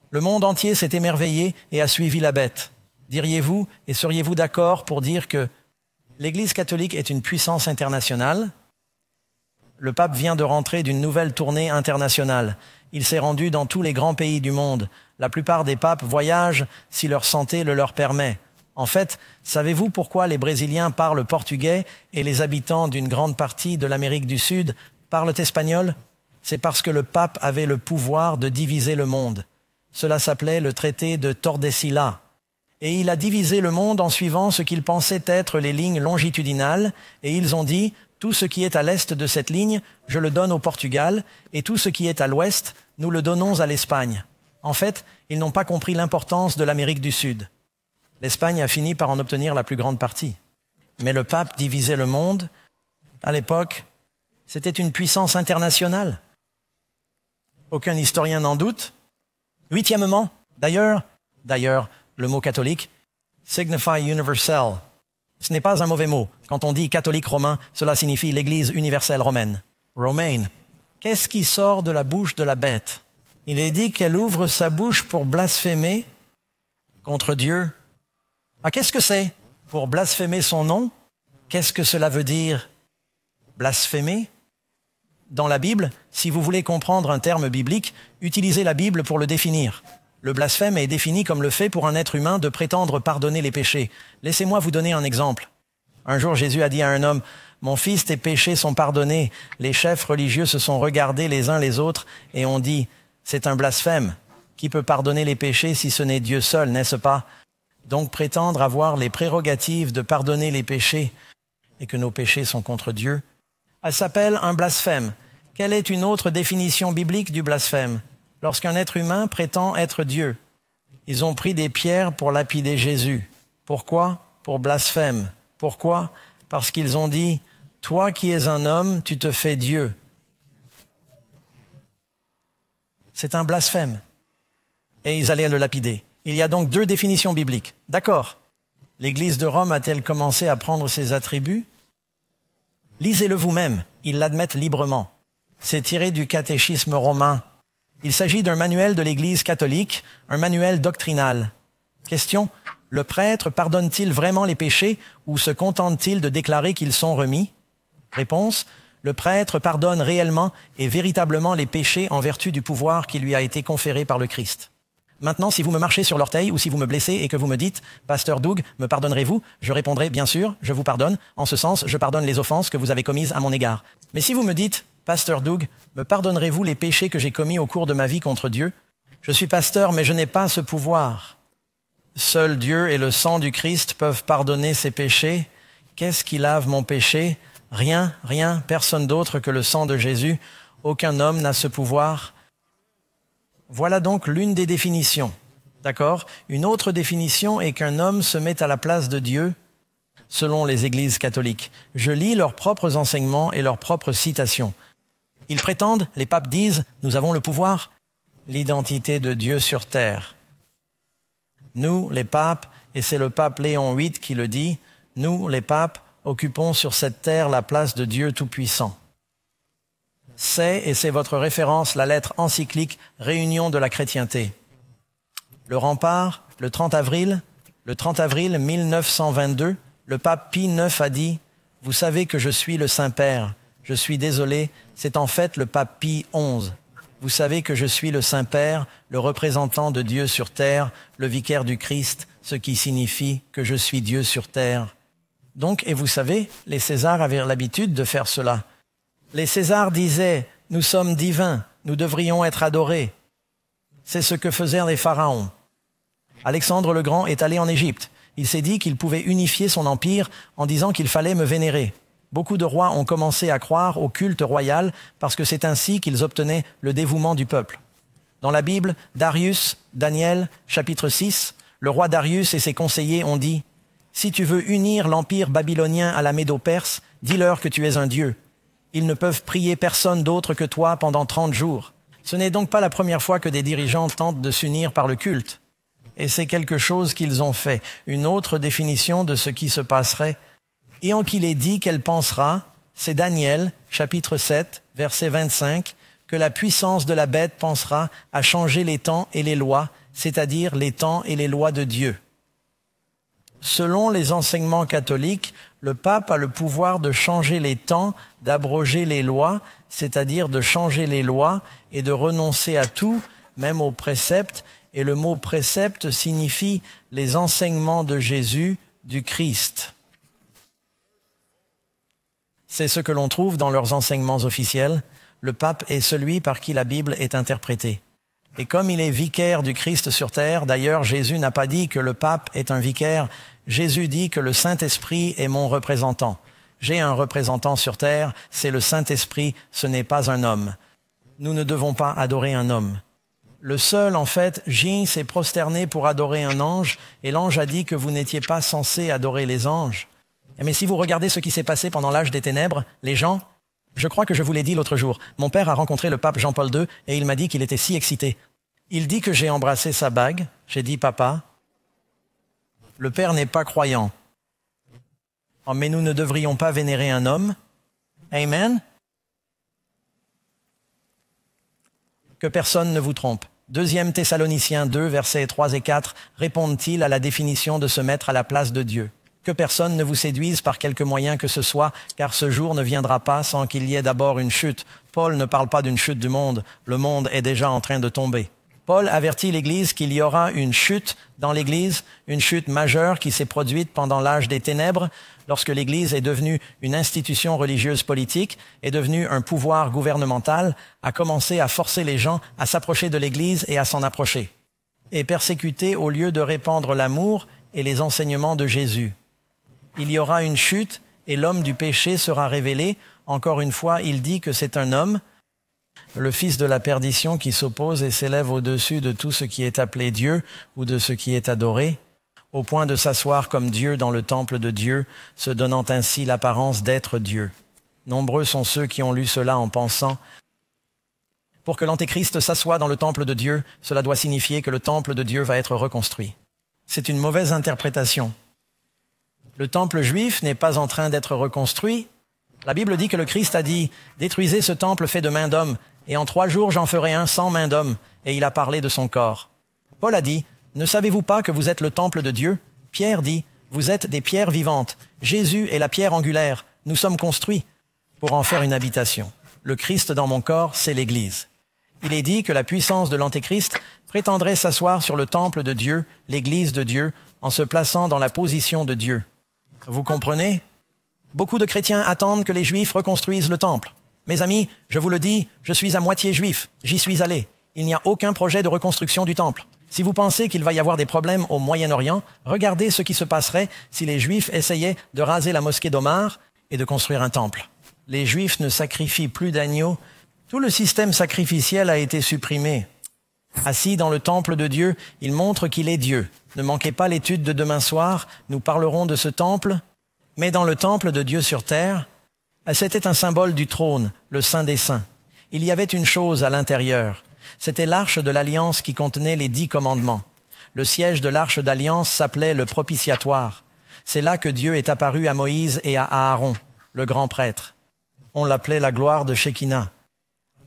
S1: Le monde entier s'est émerveillé et a suivi la bête. Diriez-vous et seriez-vous d'accord pour dire que l'Église catholique est une puissance internationale? Le pape vient de rentrer d'une nouvelle tournée internationale. Il s'est rendu dans tous les grands pays du monde. La plupart des papes voyagent si leur santé le leur permet. En fait, savez-vous pourquoi les Brésiliens parlent portugais et les habitants d'une grande partie de l'Amérique du Sud parlent espagnol? C'est parce que le pape avait le pouvoir de diviser le monde. Cela s'appelait le traité de Tordesillas. Et il a divisé le monde en suivant ce qu'ils pensaient être les lignes longitudinales, et ils ont dit « Tout ce qui est à l'est de cette ligne, je le donne au Portugal, et tout ce qui est à l'ouest, nous le donnons à l'Espagne. » En fait, ils n'ont pas compris l'importance de l'Amérique du Sud. L'Espagne a fini par en obtenir la plus grande partie. Mais le pape divisait le monde. À l'époque, c'était une puissance internationale. Aucun historien n'en doute. Huitièmement, d'ailleurs, le mot catholique, signify universal. Ce n'est pas un mauvais mot. Quand on dit catholique romain, cela signifie l'Église universelle romaine. Romaine. Qu'est-ce qui sort de la bouche de la bête? Il est dit qu'elle ouvre sa bouche pour blasphémer contre Dieu. Ah, qu'est-ce que c'est? Pour blasphémer son nom? Qu'est-ce que cela veut dire? Blasphémer? Dans la Bible, si vous voulez comprendre un terme biblique, utilisez la Bible pour le définir. Le blasphème est défini comme le fait pour un être humain de prétendre pardonner les péchés. Laissez-moi vous donner un exemple. Un jour, Jésus a dit à un homme, « Mon fils, tes péchés sont pardonnés. » Les chefs religieux se sont regardés les uns les autres et ont dit, « C'est un blasphème. Qui peut pardonner les péchés si ce n'est Dieu seul, n'est-ce pas? » Donc prétendre avoir les prérogatives de pardonner les péchés et que nos péchés sont contre Dieu, elle s'appelle un blasphème. Quelle est une autre définition biblique du blasphème? Lorsqu'un être humain prétend être Dieu. Ils ont pris des pierres pour lapider Jésus. Pourquoi? Pour blasphème. Pourquoi? Parce qu'ils ont dit, « Toi qui es un homme, tu te fais Dieu. » C'est un blasphème. Et ils allaient le lapider. Il y a donc deux définitions bibliques. D'accord. L'Église de Rome a-t-elle commencé à prendre ses attributs? Lisez-le vous-même. Ils l'admettent librement. C'est tiré du catéchisme romain. Il s'agit d'un manuel de l'Église catholique, un manuel doctrinal. Question, le prêtre pardonne-t-il vraiment les péchés ou se contente-t-il de déclarer qu'ils sont remis? Réponse, le prêtre pardonne réellement et véritablement les péchés en vertu du pouvoir qui lui a été conféré par le Christ. Maintenant, si vous me marchez sur l'orteil ou si vous me blessez et que vous me dites « Pasteur Doug, me pardonnerez-vous ?» Je répondrai « Bien sûr, je vous pardonne. En ce sens, je pardonne les offenses que vous avez commises à mon égard. » Mais si vous me dites « Pasteur Doug, me pardonnerez-vous les péchés que j'ai commis au cours de ma vie contre Dieu ?» Je suis pasteur, mais je n'ai pas ce pouvoir. Seul Dieu et le sang du Christ peuvent pardonner ces péchés. Qu'est-ce qui lave mon péché? Rien, rien, personne d'autre que le sang de Jésus. Aucun homme n'a ce pouvoir. Voilà donc l'une des définitions. D'accord? Une autre définition est qu'un homme se met à la place de Dieu selon les églises catholiques. Je lis leurs propres enseignements et leurs propres citations. Ils prétendent, les papes disent, nous avons le pouvoir, l'identité de Dieu sur terre. Nous, les papes, et c'est le pape Léon VIII qui le dit, nous, les papes, occupons sur cette terre la place de Dieu Tout-Puissant. Et c'est votre référence, la lettre encyclique Réunion de la chrétienté. Le Rempart, le 30 avril 1922, le pape Pie IX a dit « Vous savez que je suis le Saint-Père. Je suis désolé, c'est en fait le pape Pie XI. Vous savez que je suis le Saint-Père, le représentant de Dieu sur terre, le vicaire du Christ, ce qui signifie que je suis Dieu sur terre. » Donc, et vous savez, les Césars avaient l'habitude de faire cela. Les Césars disaient « Nous sommes divins, nous devrions être adorés. » C'est ce que faisaient les pharaons. Alexandre le Grand est allé en Égypte. Il s'est dit qu'il pouvait unifier son empire en disant qu'il fallait me vénérer. Beaucoup de rois ont commencé à croire au culte royal parce que c'est ainsi qu'ils obtenaient le dévouement du peuple. Dans la Bible, Darius, Daniel, chapitre 6, le roi Darius et ses conseillers ont dit « Si tu veux unir l'empire babylonien à la Médo-Perse, dis-leur que tu es un dieu. Ils ne peuvent prier personne d'autre que toi pendant 30 jours. » Ce n'est donc pas la première fois que des dirigeants tentent de s'unir par le culte. Et c'est quelque chose qu'ils ont fait, une autre définition de ce qui se passerait. Et en qu'il est dit qu'elle pensera, c'est Daniel, chapitre 7, verset 25, que la puissance de la bête pensera à changer les temps et les lois, c'est-à-dire les temps et les lois de Dieu. Selon les enseignements catholiques, le pape a le pouvoir de changer les temps, d'abroger les lois, c'est-à-dire de changer les lois et de renoncer à tout, même aux préceptes, et le mot précepte signifie les enseignements de Jésus, du Christ. C'est ce que l'on trouve dans leurs enseignements officiels. Le pape est celui par qui la Bible est interprétée. Et comme il est vicaire du Christ sur terre, d'ailleurs, Jésus n'a pas dit que le pape est un vicaire, Jésus dit que le Saint-Esprit est mon représentant. J'ai un représentant sur terre, c'est le Saint-Esprit, ce n'est pas un homme. Nous ne devons pas adorer un homme. Le seul, en fait, Jean s'est prosterné pour adorer un ange, et l'ange a dit que vous n'étiez pas censé adorer les anges. Mais si vous regardez ce qui s'est passé pendant l'âge des ténèbres, les gens, je crois que je vous l'ai dit l'autre jour, mon père a rencontré le pape Jean-Paul II, et il m'a dit qu'il était si excité. Il dit que j'ai embrassé sa bague, j'ai dit « Papa, le père n'est pas croyant. Oh, mais nous ne devrions pas vénérer un homme. Amen. Que personne ne vous trompe. 2 Thessaloniciens 2, versets 3 et 4, répondent-ils à la définition de se mettre à la place de Dieu. Que personne ne vous séduise par quelque moyen que ce soit, car ce jour ne viendra pas sans qu'il y ait d'abord une chute. Paul ne parle pas d'une chute du monde. Le monde est déjà en train de tomber. Paul avertit l'Église qu'il y aura une chute dans l'Église, une chute majeure qui s'est produite pendant l'âge des ténèbres, lorsque l'Église est devenue une institution religieuse politique, est devenue un pouvoir gouvernemental, a commencé à forcer les gens à s'approcher de l'Église et à s'en approcher, et persécuter au lieu de répandre l'amour et les enseignements de Jésus. Il y aura une chute et l'homme du péché sera révélé. Encore une fois, il dit que c'est un homme, le fils de la perdition qui s'oppose et s'élève au-dessus de tout ce qui est appelé Dieu ou de ce qui est adoré, au point de s'asseoir comme Dieu dans le temple de Dieu, se donnant ainsi l'apparence d'être Dieu. Nombreux sont ceux qui ont lu cela en pensant « Pour que l'Antéchrist s'assoie dans le temple de Dieu, cela doit signifier que le temple de Dieu va être reconstruit. » C'est une mauvaise interprétation. Le temple juif n'est pas en train d'être reconstruit. La Bible dit que le Christ a dit « Détruisez ce temple fait de main d'homme, et en 3 jours j'en ferai un sans main d'homme. » Et il a parlé de son corps. Paul a dit « Ne savez-vous pas que vous êtes le temple de Dieu ?» Pierre dit « Vous êtes des pierres vivantes. Jésus est la pierre angulaire. Nous sommes construits pour en faire une habitation. Le Christ dans mon corps, c'est l'Église. » Il est dit que la puissance de l'Antéchrist prétendrait s'asseoir sur le temple de Dieu, l'Église de Dieu, en se plaçant dans la position de Dieu. Vous comprenez? Beaucoup de chrétiens attendent que les Juifs reconstruisent le temple. Mes amis, je vous le dis, je suis à moitié juif, j'y suis allé. Il n'y a aucun projet de reconstruction du temple. Si vous pensez qu'il va y avoir des problèmes au Moyen-Orient, regardez ce qui se passerait si les Juifs essayaient de raser la mosquée d'Omar et de construire un temple. Les Juifs ne sacrifient plus d'agneaux. Tout le système sacrificiel a été supprimé. Assis dans le temple de Dieu, il montre qu'il est Dieu. Ne manquez pas l'étude de demain soir, nous parlerons de ce temple. Mais dans le temple de Dieu sur terre, c'était un symbole du trône, le Saint des Saints. Il y avait une chose à l'intérieur. C'était l'arche de l'Alliance qui contenait les 10 commandements. Le siège de l'arche d'Alliance s'appelait le propitiatoire. C'est là que Dieu est apparu à Moïse et à Aaron, le grand prêtre. On l'appelait la gloire de Shekinah.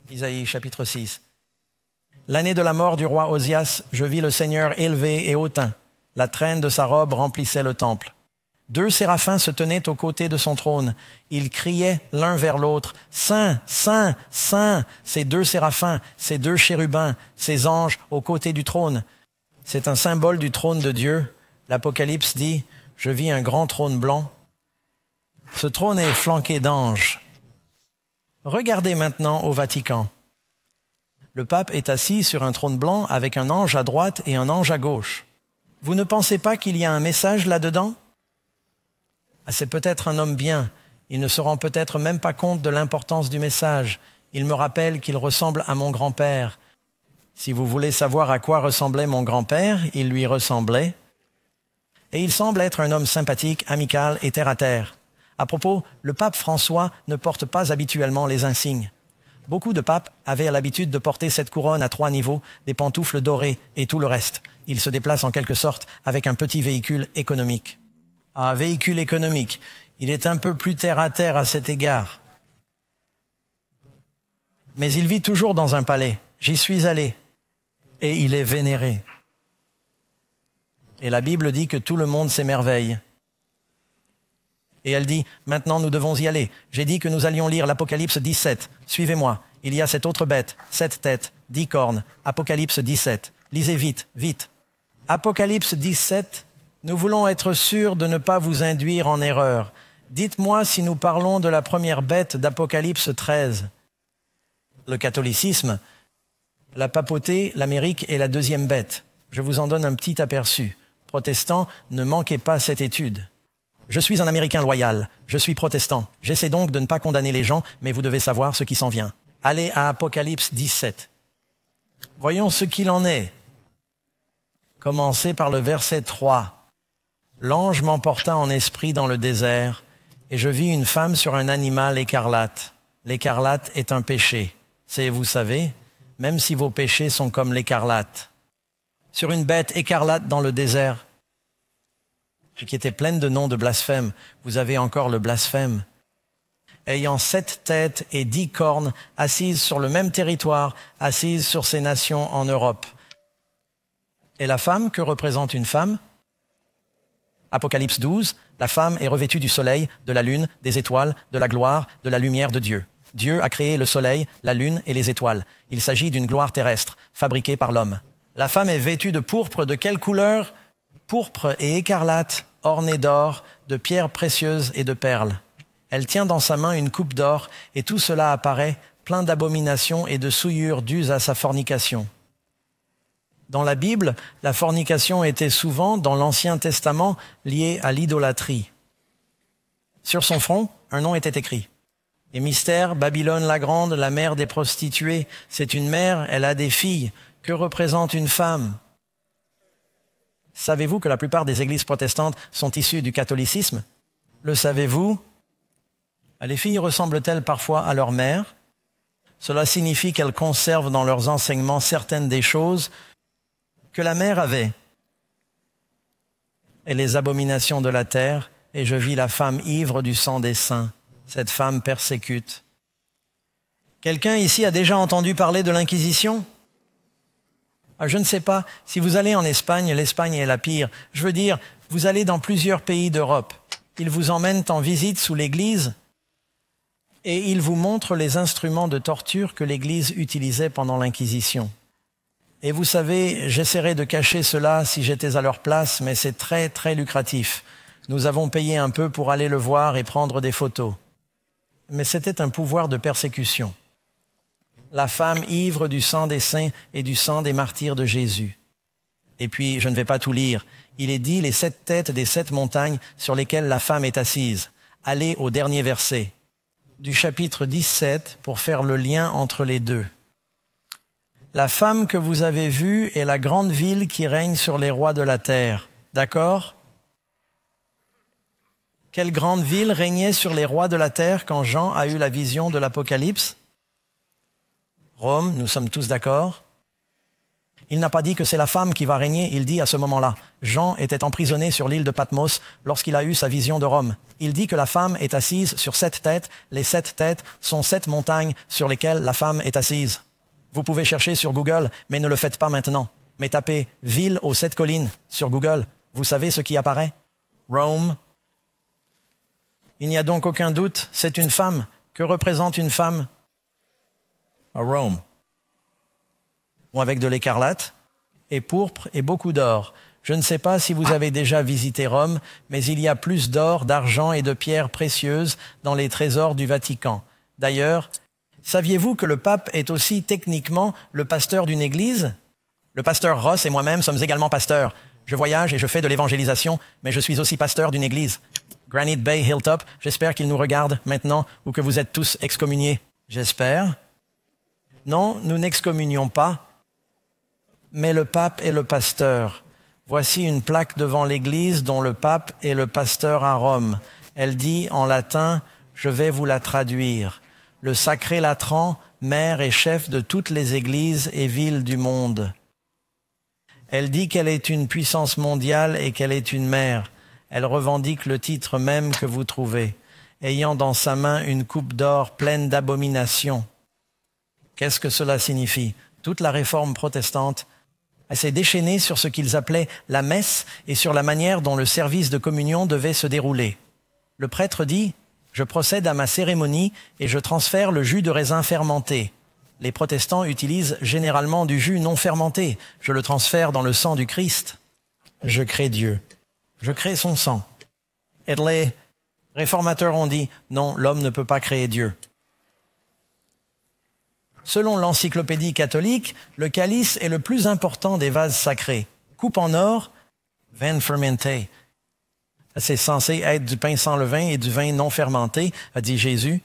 S1: Isaïe chapitre 6. L'année de la mort du roi Osias, je vis le Seigneur élevé et hautain. La traîne de sa robe remplissait le temple. 2 séraphins se tenaient aux côtés de son trône. Ils criaient l'un vers l'autre, « Saint, Saint, Saint !» Ces 2 séraphins, ces 2 chérubins, ces anges aux côtés du trône. C'est un symbole du trône de Dieu. L'Apocalypse dit, « Je vis un grand trône blanc. » Ce trône est flanqué d'anges. Regardez maintenant au Vatican. Le pape est assis sur un trône blanc avec un ange à droite et un ange à gauche. Vous ne pensez pas qu'il y a un message là-dedans? C'est peut-être un homme bien. Il ne se rend peut-être même pas compte de l'importance du message. Il me rappelle qu'il ressemble à mon grand-père. Si vous voulez savoir à quoi ressemblait mon grand-père, il lui ressemblait. Et il semble être un homme sympathique, amical et terre-à-terre. À propos, le pape François ne porte pas habituellement les insignes. Beaucoup de papes avaient l'habitude de porter cette couronne à 3 niveaux, des pantoufles dorées et tout le reste. Il se déplace en quelque sorte avec un petit véhicule économique. Un véhicule économique. Il est un peu plus terre-à-terre à cet égard. Mais il vit toujours dans un palais. J'y suis allé. Et il est vénéré. Et la Bible dit que tout le monde s'émerveille. Et elle dit, maintenant nous devons y aller. J'ai dit que nous allions lire l'Apocalypse 17. Suivez-moi. Il y a cette autre bête, 7 têtes, 10 cornes. Apocalypse 17. Lisez vite, vite. Apocalypse 17. Nous voulons être sûrs de ne pas vous induire en erreur. Dites-moi si nous parlons de la première bête d'Apocalypse 13. Le catholicisme, la papauté, l'Amérique est la 2e bête. Je vous en donne un petit aperçu. Protestants, ne manquez pas cette étude. Je suis un Américain loyal, je suis protestant. J'essaie donc de ne pas condamner les gens, mais vous devez savoir ce qui s'en vient. Allez à Apocalypse 17. Voyons ce qu'il en est. Commencez par le verset 3. L'ange m'emporta en esprit dans le désert, et je vis une femme sur un animal écarlate. L'écarlate est un péché. C'est, vous savez, même si vos péchés sont comme l'écarlate. Sur une bête écarlate dans le désert, qui était pleine de noms de blasphème, vous avez encore le blasphème. Ayant 7 têtes et 10 cornes, assises sur le même territoire, assises sur ces nations en Europe. Et la femme, que représente une femme? Apocalypse 12, la femme est revêtue du soleil, de la lune, des étoiles, de la gloire, de la lumière de Dieu. Dieu a créé le soleil, la lune et les étoiles. Il s'agit d'une gloire terrestre, fabriquée par l'homme. La femme est vêtue de pourpre, de quelle couleur? Pourpre et écarlate, ornée d'or, de pierres précieuses et de perles. Elle tient dans sa main une coupe d'or, et tout cela apparaît plein d'abominations et de souillures dues à sa fornication. Dans la Bible, la fornication était souvent, dans l'Ancien Testament, liée à l'idolâtrie. Sur son front, un nom était écrit. Et mystère, Babylone la grande, la mère des prostituées. C'est une mère, elle a des filles. Que représente une femme? Savez-vous que la plupart des églises protestantes sont issues du catholicisme? Le savez-vous? Les filles ressemblent-elles parfois à leur mère? Cela signifie qu'elles conservent dans leurs enseignements certaines des choses que la mère avait. Et les abominations de la terre, et je vis la femme ivre du sang des saints. Cette femme persécute. Quelqu'un ici a déjà entendu parler de l'Inquisition? Je ne sais pas. Si vous allez en Espagne, l'Espagne est la pire. Je veux dire, vous allez dans plusieurs pays d'Europe. Ils vous emmènent en visite sous l'église Et il vous montre les instruments de torture que l'Église utilisait pendant l'Inquisition. Et vous savez, j'essaierais de cacher cela si j'étais à leur place, mais c'est très, très lucratif. Nous avons payé un peu pour aller le voir et prendre des photos. Mais c'était un pouvoir de persécution. La femme ivre du sang des saints et du sang des martyrs de Jésus. Et puis, je ne vais pas tout lire. Il est dit les 7 têtes des 7 montagnes sur lesquelles la femme est assise. Allez au dernier verset du chapitre 17 pour faire le lien entre les deux. La femme que vous avez vue est la grande ville qui règne sur les rois de la terre. D'accord? Quelle grande ville régnait sur les rois de la terre quand Jean a eu la vision de l'Apocalypse? Rome, nous sommes tous d'accord. Il n'a pas dit que c'est la femme qui va régner, il dit à ce moment-là. Jean était emprisonné sur l'île de Patmos lorsqu'il a eu sa vision de Rome. Il dit que la femme est assise sur 7 têtes. Les 7 têtes sont 7 montagnes sur lesquelles la femme est assise. Vous pouvez chercher sur Google, mais ne le faites pas maintenant. Mais tapez « ville aux 7 collines » sur Google. Vous savez ce qui apparaît? Rome. Il n'y a donc aucun doute, c'est une femme. Que représente une femme? À Rome. Ou avec de l'écarlate, et pourpre et beaucoup d'or. Je ne sais pas si vous avez déjà visité Rome, mais il y a plus d'or, d'argent et de pierres précieuses dans les trésors du Vatican. D'ailleurs, saviez-vous que le pape est aussi techniquement le pasteur d'une église? Le pasteur Ross et moi-même sommes également pasteurs. Je voyage et je fais de l'évangélisation, mais je suis aussi pasteur d'une église. Granite Bay Hilltop, j'espère qu'il nous regarde maintenant ou que vous êtes tous excommuniés. J'espère. Non, nous n'excommunions pas, mais le pape est le pasteur. Voici une plaque devant l'église dont le pape est le pasteur à Rome. Elle dit en latin, je vais vous la traduire. Le sacré Latran, maire et chef de toutes les églises et villes du monde. Elle dit qu'elle est une puissance mondiale et qu'elle est une mère. Elle revendique le titre même que vous trouvez, ayant dans sa main une coupe d'or pleine d'abominations. Qu'est-ce que cela signifie? Toute la réforme protestante s'est déchaînée sur ce qu'ils appelaient la messe et sur la manière dont le service de communion devait se dérouler. Le prêtre dit « Je procède à ma cérémonie et je transfère le jus de raisin fermenté. » Les protestants utilisent généralement du jus non fermenté. Je le transfère dans le sang du Christ. Je crée Dieu. Je crée son sang. Et les réformateurs ont dit « Non, l'homme ne peut pas créer Dieu. » Selon l'encyclopédie catholique, le calice est le plus important des vases sacrés. Coupe en or, vin fermenté. C'est censé être du pain sans levain et du vin non fermenté, a dit Jésus.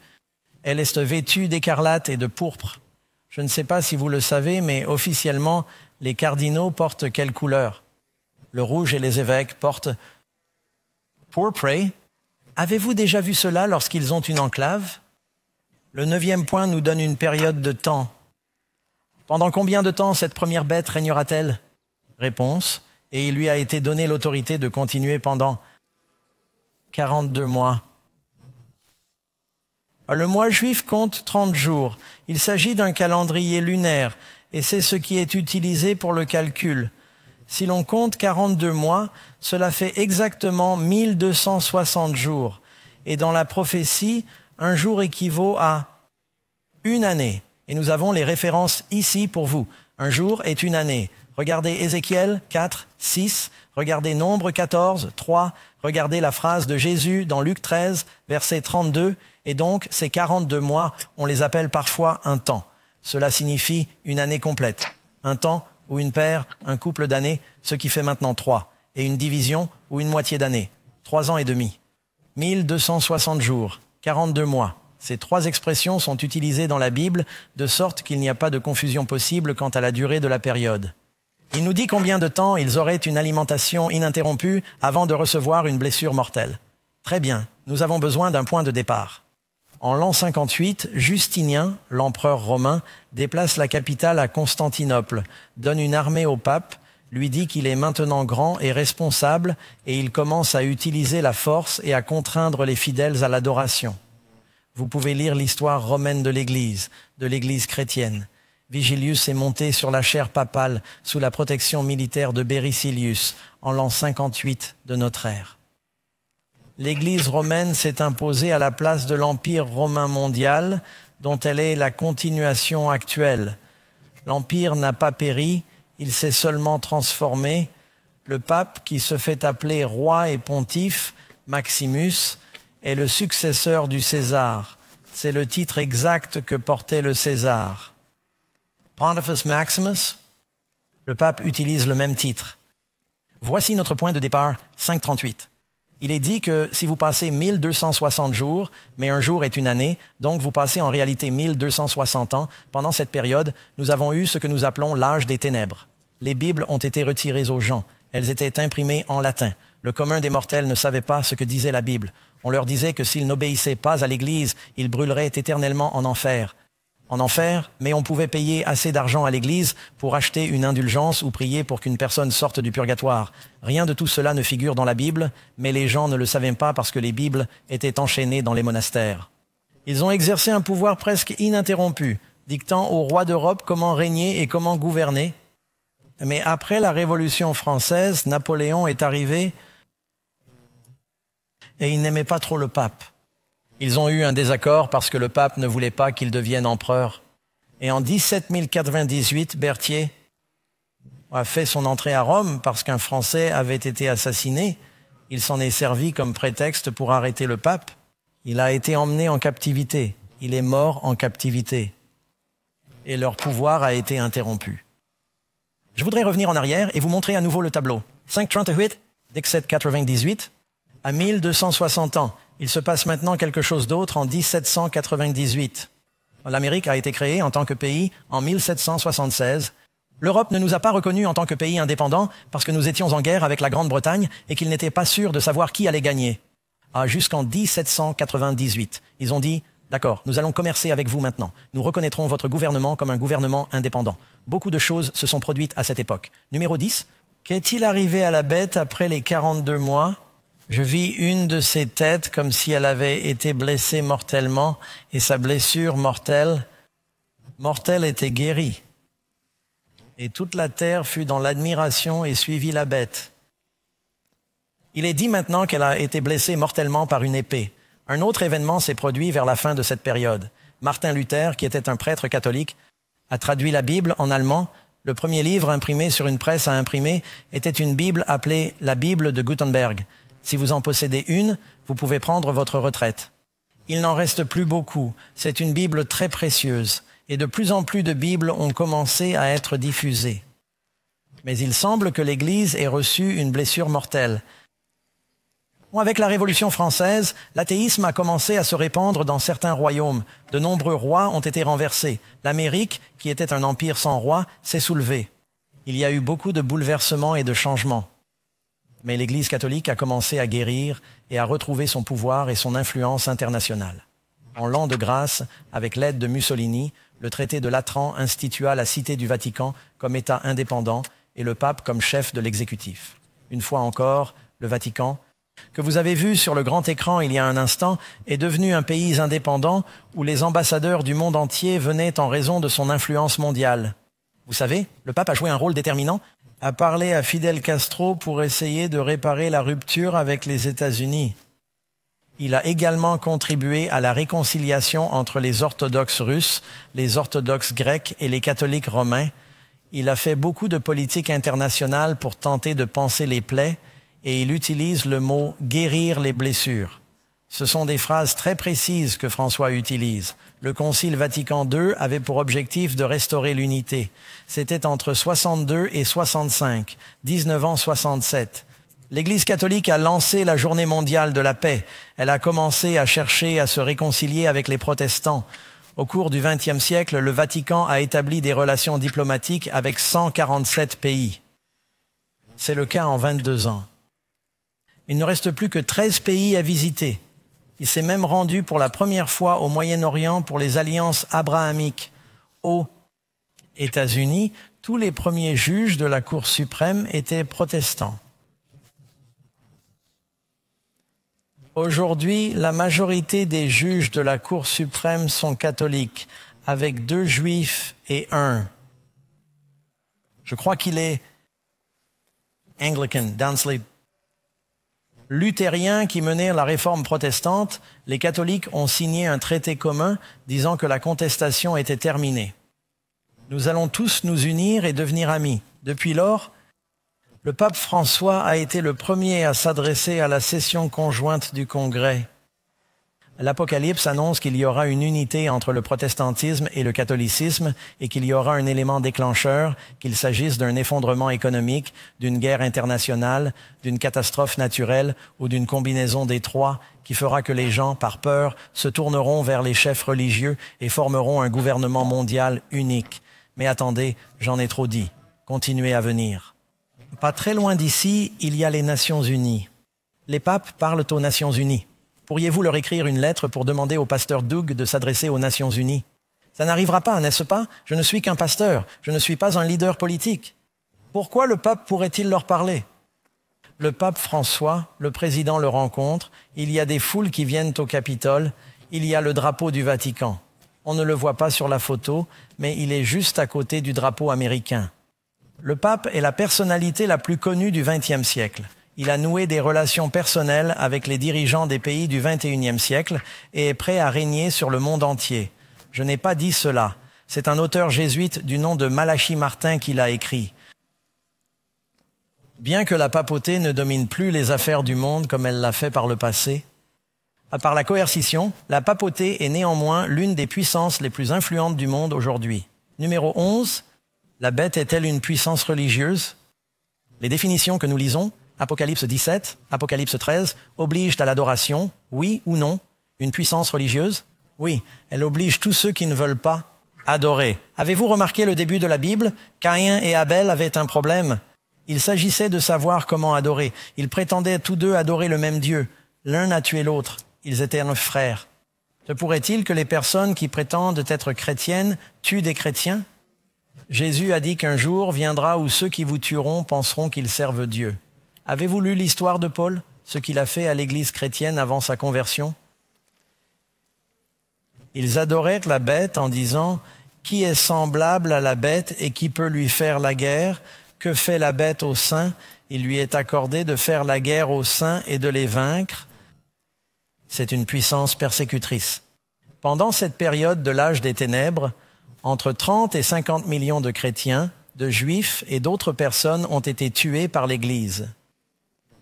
S1: Elle est vêtue d'écarlate et de pourpre. Je ne sais pas si vous le savez, mais officiellement, les cardinaux portent quelle couleur? Le rouge et les évêques portent pourpre. Avez-vous déjà vu cela lorsqu'ils ont une enclave? Le 9e point nous donne une période de temps. Pendant combien de temps cette première bête régnera-t-elle? Réponse. Et il lui a été donné l'autorité de continuer pendant 42 mois. Le mois juif compte 30 jours. Il s'agit d'un calendrier lunaire et c'est ce qui est utilisé pour le calcul. Si l'on compte 42 mois, cela fait exactement 1260 jours. Et dans la prophétie, un jour équivaut à une année. Et nous avons les références ici pour vous. Un jour est une année. Regardez Ézéchiel 4, 6. Regardez Nombre 14, 3. Regardez la phrase de Jésus dans Luc 13, verset 32. Et donc, ces 42 mois, on les appelle parfois un temps. Cela signifie une année complète. Un temps ou une paire, un couple d'années, ce qui fait maintenant 3. Et une division ou une moitié d'année. 3 ans et demi. 1260 jours. 42 mois. Ces 3 expressions sont utilisées dans la Bible de sorte qu'il n'y a pas de confusion possible quant à la durée de la période. Il nous dit combien de temps ils auraient une alimentation ininterrompue avant de recevoir une blessure mortelle. Très bien, nous avons besoin d'un point de départ. En l'an 58, Justinien, l'empereur romain, déplace la capitale à Constantinople, donne une armée au pape, lui dit qu'il est maintenant grand et responsable et il commence à utiliser la force et à contraindre les fidèles à l'adoration. Vous pouvez lire l'histoire romaine de l'Église chrétienne. Vigilius est monté sur la chaire papale sous la protection militaire de Bericilius en l'an 58 de notre ère. l'Église romaine s'est imposée à la place de l'Empire romain mondial, dont elle est la continuation actuelle. L'Empire n'a pas péri, il s'est seulement transformé. Le pape, qui se fait appeler roi et pontife, Maximus, est le successeur du César. C'est le titre exact que portait le César. Pontifex Maximus, le pape utilise le même titre. Voici notre point de départ, 538. Il est dit que si vous passez 1260 jours, mais un jour est une année, donc vous passez en réalité 1260 ans, pendant cette période, nous avons eu ce que nous appelons l'âge des ténèbres. Les Bibles ont été retirées aux gens. Elles étaient imprimées en latin. Le commun des mortels ne savait pas ce que disait la Bible. On leur disait que s'ils n'obéissaient pas à l'Église, ils brûleraient éternellement en enfer. En enfer, mais on pouvait payer assez d'argent à l'Église pour acheter une indulgence ou prier pour qu'une personne sorte du purgatoire. Rien de tout cela ne figure dans la Bible, mais les gens ne le savaient pas parce que les Bibles étaient enchaînées dans les monastères. Ils ont exercé un pouvoir presque ininterrompu, dictant aux rois d'Europe comment régner et comment gouverner. Mais après la Révolution française, Napoléon est arrivé et il n'aimait pas trop le pape. Ils ont eu un désaccord parce que le pape ne voulait pas qu'il devienne empereur. Et en 1798, Berthier a fait son entrée à Rome parce qu'un Français avait été assassiné. Il s'en est servi comme prétexte pour arrêter le pape. Il a été emmené en captivité. Il est mort en captivité. Et leur pouvoir a été interrompu. Je voudrais revenir en arrière et vous montrer à nouveau le tableau. 538, 1798, à 1260 ans. Il se passe maintenant quelque chose d'autre en 1798. L'Amérique a été créée en tant que pays en 1776. L'Europe ne nous a pas reconnus en tant que pays indépendant parce que nous étions en guerre avec la Grande-Bretagne et qu'ils n'étaient pas sûrs de savoir qui allait gagner. Jusqu'en 1798. Ils ont dit « D'accord, nous allons commercer avec vous maintenant. Nous reconnaîtrons votre gouvernement comme un gouvernement indépendant. » Beaucoup de choses se sont produites à cette époque. Numéro 10. Qu'est-il arrivé à la bête après les 42 mois ? Je vis une de ses têtes comme si elle avait été blessée mortellement et sa blessure mortelle était guérie. Et toute la terre fut dans l'admiration et suivit la bête. Il est dit maintenant qu'elle a été blessée mortellement par une épée. Un autre événement s'est produit vers la fin de cette période. Martin Luther, qui était un prêtre catholique, a traduit la Bible en allemand. Le premier livre imprimé sur une presse à imprimer était une Bible appelée la Bible de Gutenberg. Si vous en possédez une, vous pouvez prendre votre retraite. Il n'en reste plus beaucoup. C'est une Bible très précieuse. Et de plus en plus de Bibles ont commencé à être diffusées. Mais il semble que l'Église ait reçu une blessure mortelle. Avec la Révolution française, l'athéisme a commencé à se répandre dans certains royaumes. De nombreux rois ont été renversés. L'Amérique, qui était un empire sans roi, s'est soulevée. Il y a eu beaucoup de bouleversements et de changements. Mais l'Église catholique a commencé à guérir et à retrouver son pouvoir et son influence internationale. En l'an de grâce, avec l'aide de Mussolini, le traité de Latran institua la Cité du Vatican comme État indépendant et le pape comme chef de l'exécutif. Une fois encore, le Vatican, que vous avez vu sur le grand écran il y a un instant, est devenu un pays indépendant où les ambassadeurs du monde entier venaient en raison de son influence mondiale. Vous savez, le pape a joué un rôle déterminant, a parlé à Fidel Castro pour essayer de réparer la rupture avec les États-Unis. Il a également contribué à la réconciliation entre les orthodoxes russes, les orthodoxes grecs et les catholiques romains. Il a fait beaucoup de politique internationale pour tenter de panser les plaies et il utilise le mot « guérir les blessures ». Ce sont des phrases très précises que François utilise. Le Concile Vatican II avait pour objectif de restaurer l'unité. C'était entre 62 et 65, 19 ans 67. L'Église catholique a lancé la Journée mondiale de la paix. Elle a commencé à chercher à se réconcilier avec les protestants. Au cours du XXe siècle, le Vatican a établi des relations diplomatiques avec 147 pays. C'est le cas en 22 ans. Il ne reste plus que 13 pays à visiter. Il s'est même rendu pour la première fois au Moyen-Orient pour les alliances abrahamiques. Aux États-Unis, tous les premiers juges de la Cour suprême étaient protestants. Aujourd'hui, la majorité des juges de la Cour suprême sont catholiques, avec 2 juifs et 1. Je crois qu'il est Anglican, Downsley. luthériens qui menaient la réforme protestante, les catholiques ont signé un traité commun disant que la contestation était terminée. Nous allons tous nous unir et devenir amis. Depuis lors, le pape François a été le premier à s'adresser à la session conjointe du Congrès. L'Apocalypse annonce qu'il y aura une unité entre le protestantisme et le catholicisme et qu'il y aura un élément déclencheur, qu'il s'agisse d'un effondrement économique, d'une guerre internationale, d'une catastrophe naturelle ou d'une combinaison des trois qui fera que les gens, par peur, se tourneront vers les chefs religieux et formeront un gouvernement mondial unique. Mais attendez, j'en ai trop dit. Continuez à venir. Pas très loin d'ici, il y a les Nations Unies. Les papes parlent aux Nations Unies. Pourriez-vous leur écrire une lettre pour demander au pasteur Doug de s'adresser aux Nations Unies? Ça n'arrivera pas, n'est-ce pas? Je ne suis qu'un pasteur, je ne suis pas un leader politique. Pourquoi le pape pourrait-il leur parler? Le pape François, le président le rencontre, il y a des foules qui viennent au Capitole, il y a le drapeau du Vatican. On ne le voit pas sur la photo, mais il est juste à côté du drapeau américain. Le pape est la personnalité la plus connue du XXe siècle. Il a noué des relations personnelles avec les dirigeants des pays du XXIe siècle et est prêt à régner sur le monde entier. Je n'ai pas dit cela. C'est un auteur jésuite du nom de Malachi Martin qui l'a écrit. Bien que la papauté ne domine plus les affaires du monde comme elle l'a fait par le passé, à part la coercition, la papauté est néanmoins l'une des puissances les plus influentes du monde aujourd'hui. Numéro 11, la bête est-elle une puissance religieuse? Les définitions que nous lisons, Apocalypse 17, Apocalypse 13, obligent à l'adoration, oui ou non? Une puissance religieuse? Oui, elle oblige tous ceux qui ne veulent pas adorer. Avez-vous remarqué le début de la Bible? Caïn et Abel avaient un problème. Il s'agissait de savoir comment adorer. Ils prétendaient tous deux adorer le même Dieu. L'un a tué l'autre. Ils étaient un frère. Se pourrait-il que les personnes qui prétendent être chrétiennes tuent des chrétiens? Jésus a dit qu'un jour viendra où ceux qui vous tueront penseront qu'ils servent Dieu. Avez-vous lu l'histoire de Paul, ce qu'il a fait à l'Église chrétienne avant sa conversion? Ils adorèrent la bête en disant « Qui est semblable à la bête et qui peut lui faire la guerre? Que fait la bête aux saints? Il lui est accordé de faire la guerre aux saints et de les vaincre. » C'est une puissance persécutrice. Pendant cette période de l'âge des ténèbres, entre 30 et 50 millions de chrétiens, de juifs et d'autres personnes ont été tués par l'Église.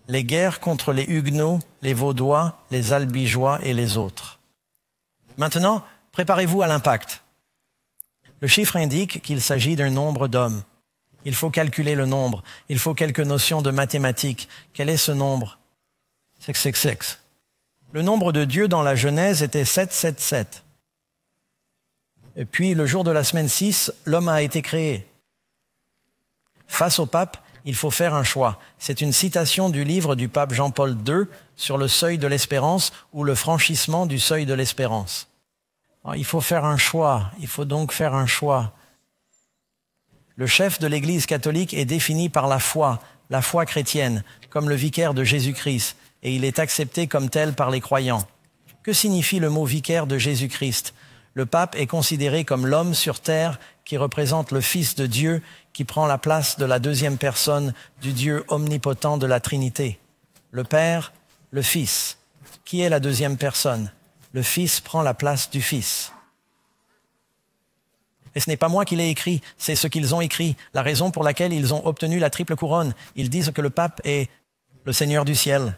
S1: Les guerres contre les Huguenots, les Vaudois, les Albigeois et les autres. Maintenant, préparez-vous à l'impact. Le chiffre indique qu'il s'agit d'un nombre d'hommes. Il faut calculer le nombre. Il faut quelques notions de mathématiques. Quel est ce nombre? 666. Le nombre de Dieu dans la Genèse était 777. Et puis, le jour de la semaine 6, l'homme a été créé. Face au pape, il faut faire un choix. C'est une citation du livre du pape Jean-Paul II sur le seuil de l'espérance ou le franchissement du seuil de l'espérance. Alors, il faut faire un choix. Il faut donc faire un choix. Le chef de l'Église catholique est défini par la foi chrétienne, comme le vicaire de Jésus-Christ, et il est accepté comme tel par les croyants. Que signifie le mot vicaire de Jésus-Christ? Le pape est considéré comme l'homme sur terre qui représente le Fils de Dieu, qui prend la place de la deuxième personne du Dieu omnipotent de la Trinité. Le Père, le Fils. Qui est la deuxième personne? Le Fils prend la place du Fils. Et ce n'est pas moi qui l'ai écrit, c'est ce qu'ils ont écrit, la raison pour laquelle ils ont obtenu la triple couronne. Ils disent que le pape est le Seigneur du ciel,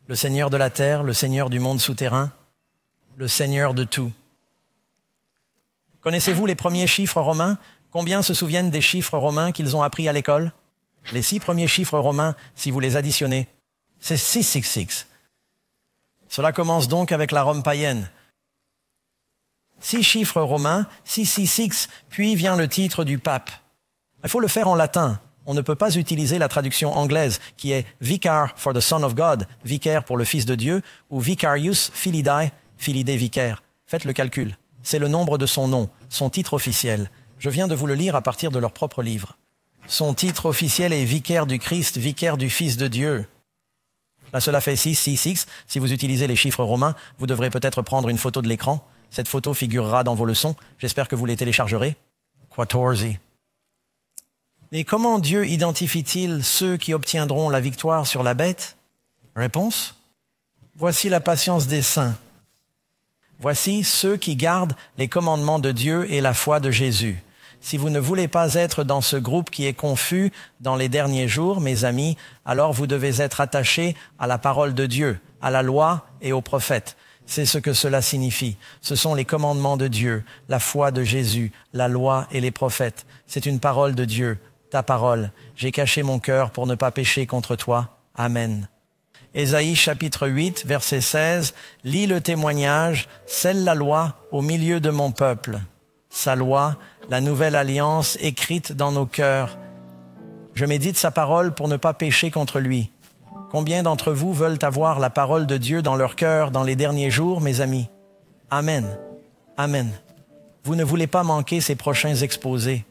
S1: le Seigneur de la terre, le Seigneur du monde souterrain, le Seigneur de tout. Connaissez-vous les premiers chiffres romains? Combien se souviennent des chiffres romains qu'ils ont appris à l'école? Les 6 premiers chiffres romains, si vous les additionnez, c'est 666. Cela commence donc avec la Rome païenne. 6 chiffres romains, 666, puis vient le titre du pape. Il faut le faire en latin. On ne peut pas utiliser la traduction anglaise qui est Vicar for the Son of God, vicaire pour le Fils de Dieu, ou Vicarius Filidae, Filidae vicaire. Faites le calcul. C'est le nombre de son nom, son titre officiel. Je viens de vous le lire à partir de leur propre livre. Son titre officiel est vicaire du Christ, vicaire du Fils de Dieu. Là, cela fait 666. Si vous utilisez les chiffres romains, vous devrez peut-être prendre une photo de l'écran. Cette photo figurera dans vos leçons. J'espère que vous les téléchargerez. 14. Et comment Dieu identifie-t-il ceux qui obtiendront la victoire sur la bête? Réponse? Voici la patience des saints. Voici ceux qui gardent les commandements de Dieu et la foi de Jésus. Si vous ne voulez pas être dans ce groupe qui est confus dans les derniers jours, mes amis, alors vous devez être attachés à la parole de Dieu, à la loi et aux prophètes. C'est ce que cela signifie. Ce sont les commandements de Dieu, la foi de Jésus, la loi et les prophètes. C'est une parole de Dieu, ta parole. J'ai caché mon cœur pour ne pas pécher contre toi. Amen. Ésaïe chapitre 8, verset 16, « Lis le témoignage, scelle la loi au milieu de mon peuple. Sa loi, la nouvelle alliance écrite dans nos cœurs. Je médite sa parole pour ne pas pécher contre lui. » Combien d'entre vous veulent avoir la parole de Dieu dans leur cœur dans les derniers jours, mes amis? Amen. Amen. Vous ne voulez pas manquer ces prochains exposés.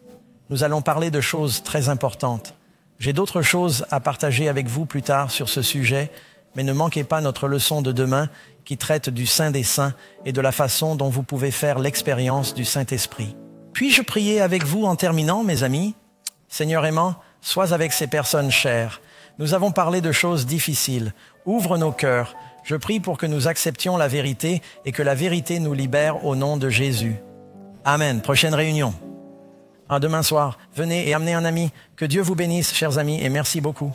S1: Nous allons parler de choses très importantes. J'ai d'autres choses à partager avec vous plus tard sur ce sujet, mais ne manquez pas notre leçon de demain qui traite du Saint des Saints et de la façon dont vous pouvez faire l'expérience du Saint-Esprit. Puis-je prier avec vous en terminant, mes amis? Seigneur aimant, sois avec ces personnes chères. Nous avons parlé de choses difficiles. Ouvre nos cœurs. Je prie pour que nous acceptions la vérité et que la vérité nous libère au nom de Jésus. Amen. Prochaine réunion. Demain soir, venez et amenez un ami. Que Dieu vous bénisse, chers amis, et merci beaucoup.